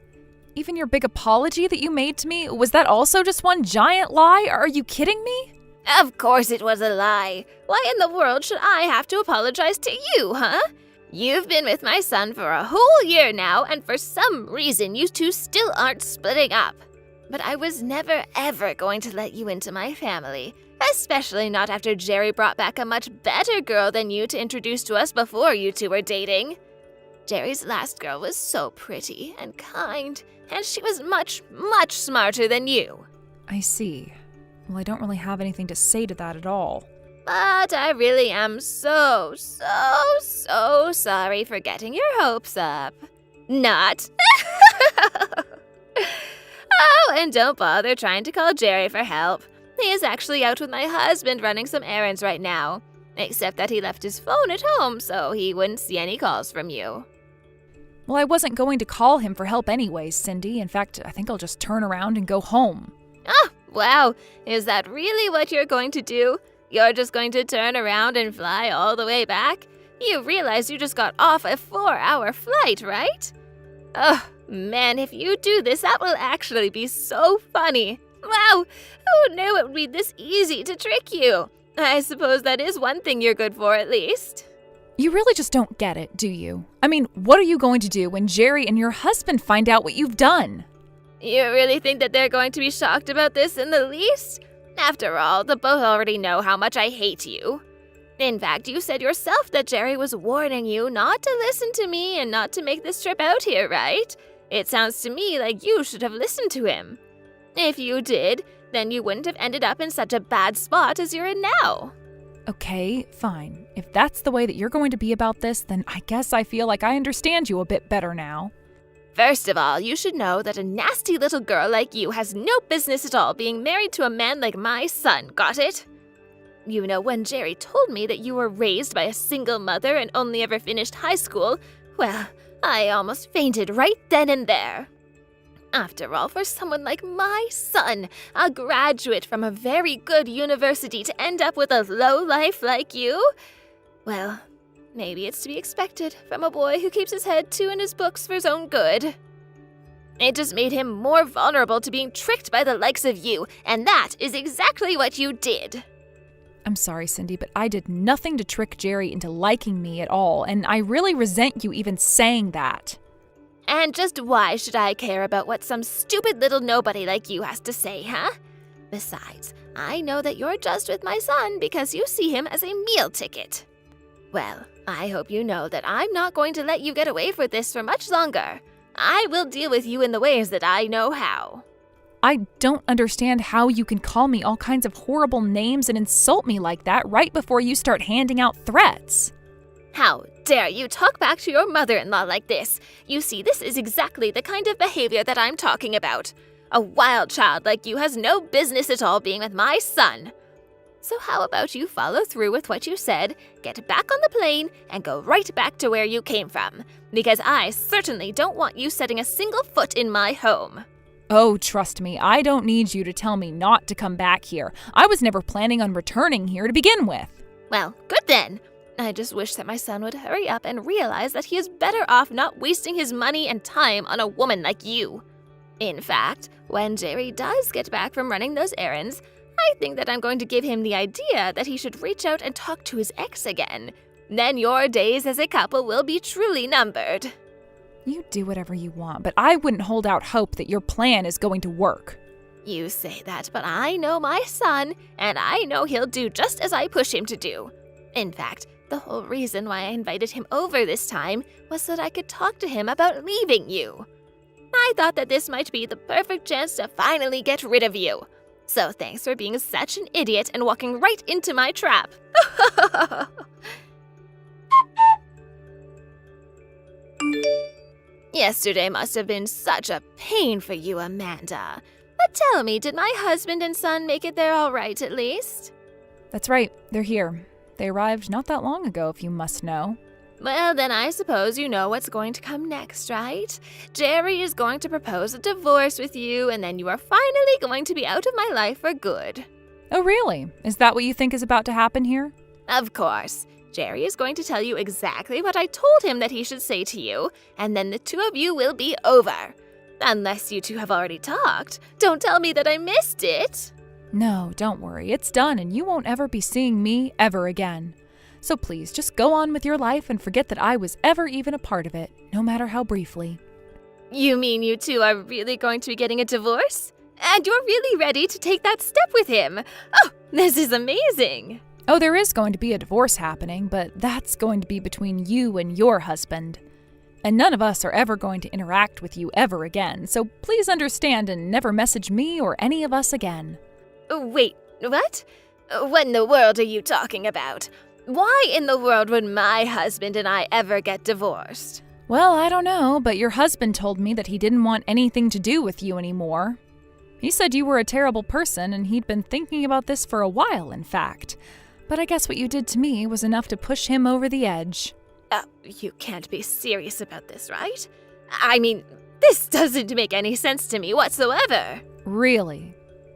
Even your big apology that you made to me, was that also just one giant lie? Are you kidding me? Of course it was a lie. Why in the world should I have to apologize to you, huh? You've been with my son for a whole year now, and for some reason you two still aren't splitting up. But I was never ever going to let you into my family, especially not after Jerry brought back a much better girl than you to introduce to us before you two were dating. Jerry's last girl was so pretty and kind, and she was much, much smarter than you. I see. Well, I don't really have anything to say to that at all. But I really am so sorry for getting your hopes up. Not. Oh, and don't bother trying to call Jerry for help. He is actually out with my husband running some errands right now. Except that he left his phone at home, so he wouldn't see any calls from you. Well, I wasn't going to call him for help anyways, Cindy. In fact, I think I'll just turn around and go home. Oh, wow. Is that really what you're going to do? You're just going to turn around and fly all the way back? You realize you just got off a 4-hour flight, right? Oh, man, if you do this, that will actually be so funny. Wow, who knew it would be this easy to trick you? I suppose that is one thing you're good for, at least. You really just don't get it, do you? I mean, what are you going to do when Jerry and your husband find out what you've done? You really think that they're going to be shocked about this in the least? After all, they both already know how much I hate you. In fact, you said yourself that Jerry was warning you not to listen to me and not to make this trip out here, right? It sounds to me like you should have listened to him. If you did, then you wouldn't have ended up in such a bad spot as you're in now. Okay, fine. If that's the way that you're going to be about this, then I guess I feel like I understand you a bit better now. First of all, you should know that a nasty little girl like you has no business at all being married to a man like my son, got it? You know, when Jerry told me that you were raised by a single mother and only ever finished high school, well, I almost fainted right then and there. After all, for someone like my son, a graduate from a very good university, to end up with a lowlife like you, well, maybe it's to be expected from a boy who keeps his head too in his books for his own good. It just made him more vulnerable to being tricked by the likes of you, and that is exactly what you did. I'm sorry, Cindy, but I did nothing to trick Jerry into liking me at all, and I really resent you even saying that. And just why should I care about what some stupid little nobody like you has to say, huh? Besides, I know that you're just with my son because you see him as a meal ticket. Well, I hope you know that I'm not going to let you get away with this for much longer. I will deal with you in the ways that I know how. I don't understand how you can call me all kinds of horrible names and insult me like that right before you start handing out threats. How dare you talk back to your mother-in-law like this? You see, this is exactly the kind of behavior that I'm talking about. A wild child like you has no business at all being with my son. So how about you follow through with what you said, get back on the plane, and go right back to where you came from? Because I certainly don't want you setting a single foot in my home. Oh, trust me, I don't need you to tell me not to come back here. I was never planning on returning here to begin with. Well, good then. I just wish that my son would hurry up and realize that he is better off not wasting his money and time on a woman like you. In fact, when Jerry does get back from running those errands, I think that I'm going to give him the idea that he should reach out and talk to his ex again. Then your days as a couple will be truly numbered. You do whatever you want, but I wouldn't hold out hope that your plan is going to work. You say that, but I know my son, and I know he'll do just as I push him to do. In fact, the whole reason why I invited him over this time was so that I could talk to him about leaving you. I thought that this might be the perfect chance to finally get rid of you. So thanks for being such an idiot and walking right into my trap. Yesterday must have been such a pain for you, Amanda. But tell me, did my husband and son make it there all right at least? That's right, they're here. They arrived not that long ago, if you must know. Well, then I suppose you know what's going to come next, right? Jerry is going to propose a divorce with you, and then you are finally going to be out of my life for good. Oh, really? Is that what you think is about to happen here? Of course. Jerry is going to tell you exactly what I told him that he should say to you, and then the two of you will be over. Unless you two have already talked. Don't tell me that I missed it. No, don't worry. It's done, and you won't ever be seeing me ever again. So please, just go on with your life and forget that I was ever even a part of it, no matter how briefly. You mean you two are really going to be getting a divorce? And you're really ready to take that step with him? Oh, this is amazing. Oh, there is going to be a divorce happening, but that's going to be between you and your husband. And none of us are ever going to interact with you ever again, so please understand and never message me or any of us again. Wait, what? What in the world are you talking about? Why in the world would my husband and I ever get divorced? Well, I don't know, but your husband told me that he didn't want anything to do with you anymore. He said you were a terrible person, and he'd been thinking about this for a while, in fact. But I guess what you did to me was enough to push him over the edge. You can't be serious about this, right? I mean, this doesn't make any sense to me whatsoever. Really?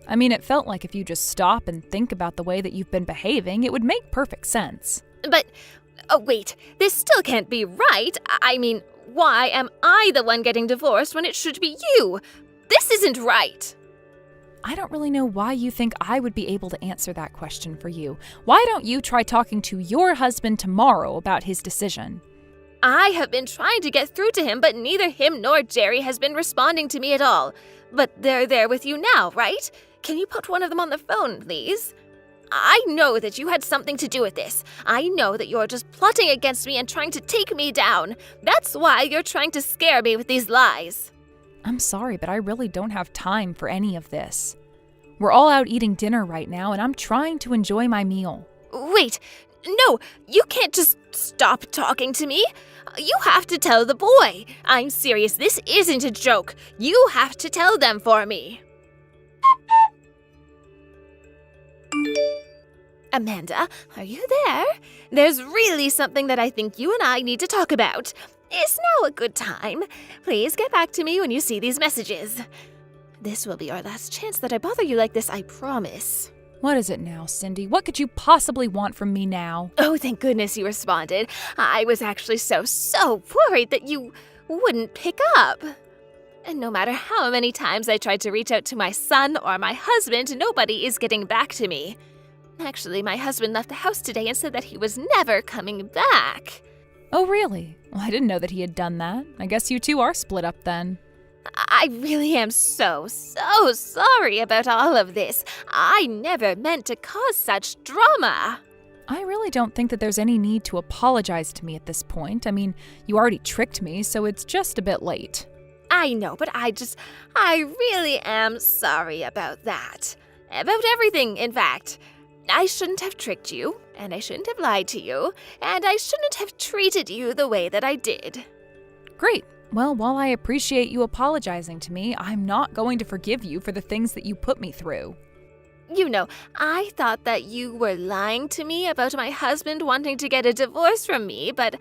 I mean, it felt like if you just stop and think about the way that you've been behaving, it would make perfect sense. But, wait, this still can't be right. I mean, why am I the one getting divorced when it should be you? This isn't right. I don't really know why you think I would be able to answer that question for you. Why don't you try talking to your husband tomorrow about his decision? I have been trying to get through to him, but neither him nor Jerry has been responding to me at all. But they're there with you now, right? Can you put one of them on the phone, please? I know that you had something to do with this. I know that you're just plotting against me and trying to take me down. That's why you're trying to scare me with these lies. I'm sorry, but I really don't have time for any of this. We're all out eating dinner right now, and I'm trying to enjoy my meal. Wait, no, you can't just stop talking to me. You have to tell the boy. I'm serious, this isn't a joke. You have to tell them for me. Amanda, are you there? There's really something that I think you and I need to talk about. Is now a good time? Please get back to me when you see these messages. This will be our last chance that I bother you like this, I promise. What is it now, Cindy? What could you possibly want from me now? Oh, thank goodness you responded. I was actually so worried that you wouldn't pick up. And no matter how many times I tried to reach out to my son or my husband, nobody is getting back to me. Actually, my husband left the house today and said that he was never coming back. Oh, really? Well, I didn't know that he had done that. I guess you two are split up then. I really am so sorry about all of this. I never meant to cause such drama. I really don't think that there's any need to apologize to me at this point. I mean, you already tricked me, so it's just a bit late. I know, but I really am sorry about that. About everything, in fact. I shouldn't have tricked you, and I shouldn't have lied to you, and I shouldn't have treated you the way that I did. Great. Well, while I appreciate you apologizing to me, I'm not going to forgive you for the things that you put me through. You know, I thought that you were lying to me about my husband wanting to get a divorce from me, but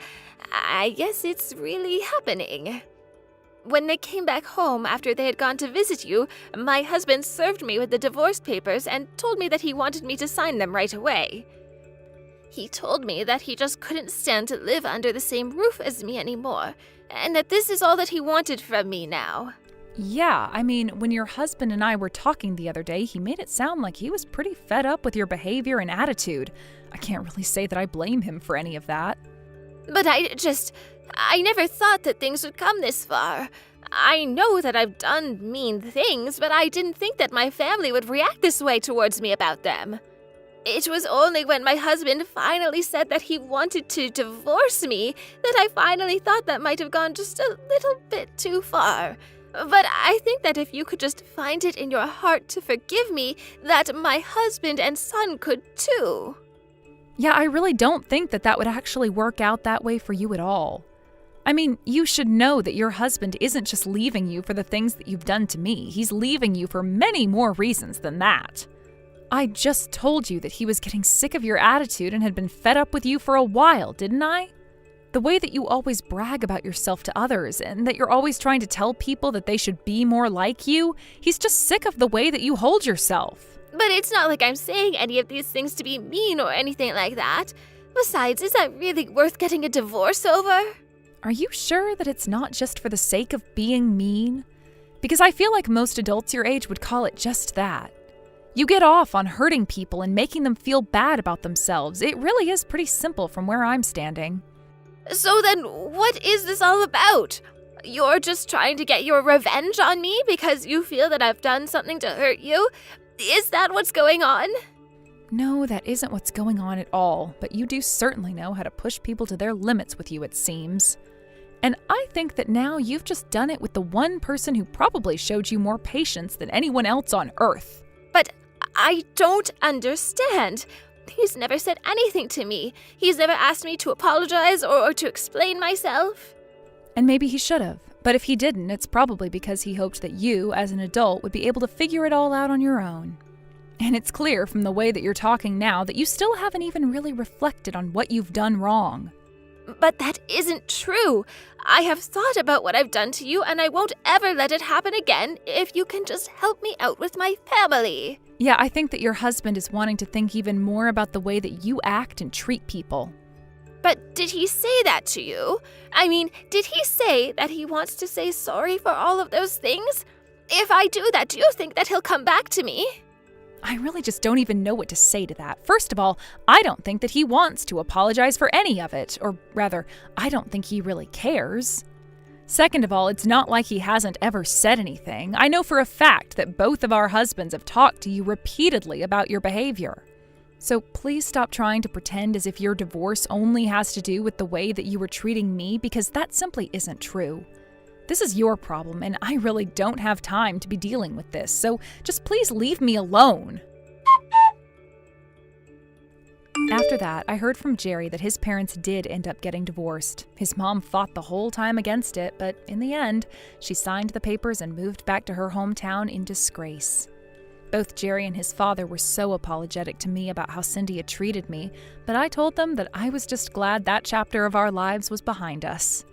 I guess it's really happening. When they came back home after they had gone to visit you, my husband served me with the divorce papers and told me that he wanted me to sign them right away. He told me that he just couldn't stand to live under the same roof as me anymore, and that this is all that he wanted from me now. Yeah, I mean, when your husband and I were talking the other day, he made it sound like he was pretty fed up with your behavior and attitude. I can't really say that I blame him for any of that. But I never thought that things would come this far. I know that I've done mean things, but I didn't think that my family would react this way towards me about them. It was only when my husband finally said that he wanted to divorce me that I finally thought that might have gone just a little bit too far. But I think that if you could just find it in your heart to forgive me, that my husband and son could too. Yeah, I really don't think that that would actually work out that way for you at all. I mean, you should know that your husband isn't just leaving you for the things that you've done to me. He's leaving you for many more reasons than that. I just told you that he was getting sick of your attitude and had been fed up with you for a while, didn't I? The way that you always brag about yourself to others and that you're always trying to tell people that they should be more like you, he's just sick of the way that you hold yourself. But it's not like I'm saying any of these things to be mean or anything like that. Besides, is that really worth getting a divorce over? Are you sure that it's not just for the sake of being mean? Because I feel like most adults your age would call it just that. You get off on hurting people and making them feel bad about themselves. It really is pretty simple from where I'm standing. So then, what is this all about? You're just trying to get your revenge on me because you feel that I've done something to hurt you? Is that what's going on? No, that isn't what's going on at all, but you do certainly know how to push people to their limits with you, it seems. And I think that now you've just done it with the one person who probably showed you more patience than anyone else on Earth. But I don't understand. He's never said anything to me. He's never asked me to apologize or to explain myself. And maybe he should have. But if he didn't, it's probably because he hoped that you, as an adult, would be able to figure it all out on your own. And it's clear from the way that you're talking now that you still haven't even really reflected on what you've done wrong. But that isn't true. I have thought about what I've done to you, and I won't ever let it happen again if you can just help me out with my family. Yeah, I think that your husband is wanting to think even more about the way that you act and treat people. But did he say that to you? I mean, did he say that he wants to say sorry for all of those things? If I do that, do you think that he'll come back to me? I really just don't even know what to say to that. First of all, I don't think that he wants to apologize for any of it. Or rather, I don't think he really cares. Second of all, it's not like he hasn't ever said anything. I know for a fact that both of our husbands have talked to you repeatedly about your behavior. So please stop trying to pretend as if your divorce only has to do with the way that you were treating me, because that simply isn't true. This is your problem, and I really don't have time to be dealing with this, so just please leave me alone. After that, I heard from Jerry that his parents did end up getting divorced. His mom fought the whole time against it, but in the end, she signed the papers and moved back to her hometown in disgrace. Both Jerry and his father were so apologetic to me about how Cindy had treated me, but I told them that I was just glad that chapter of our lives was behind us.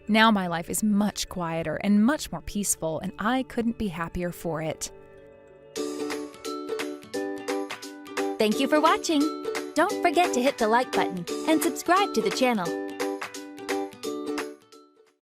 Now my life is much quieter and much more peaceful, and I couldn't be happier for it. Thank you for watching. Don't forget to hit the like button and subscribe to the channel.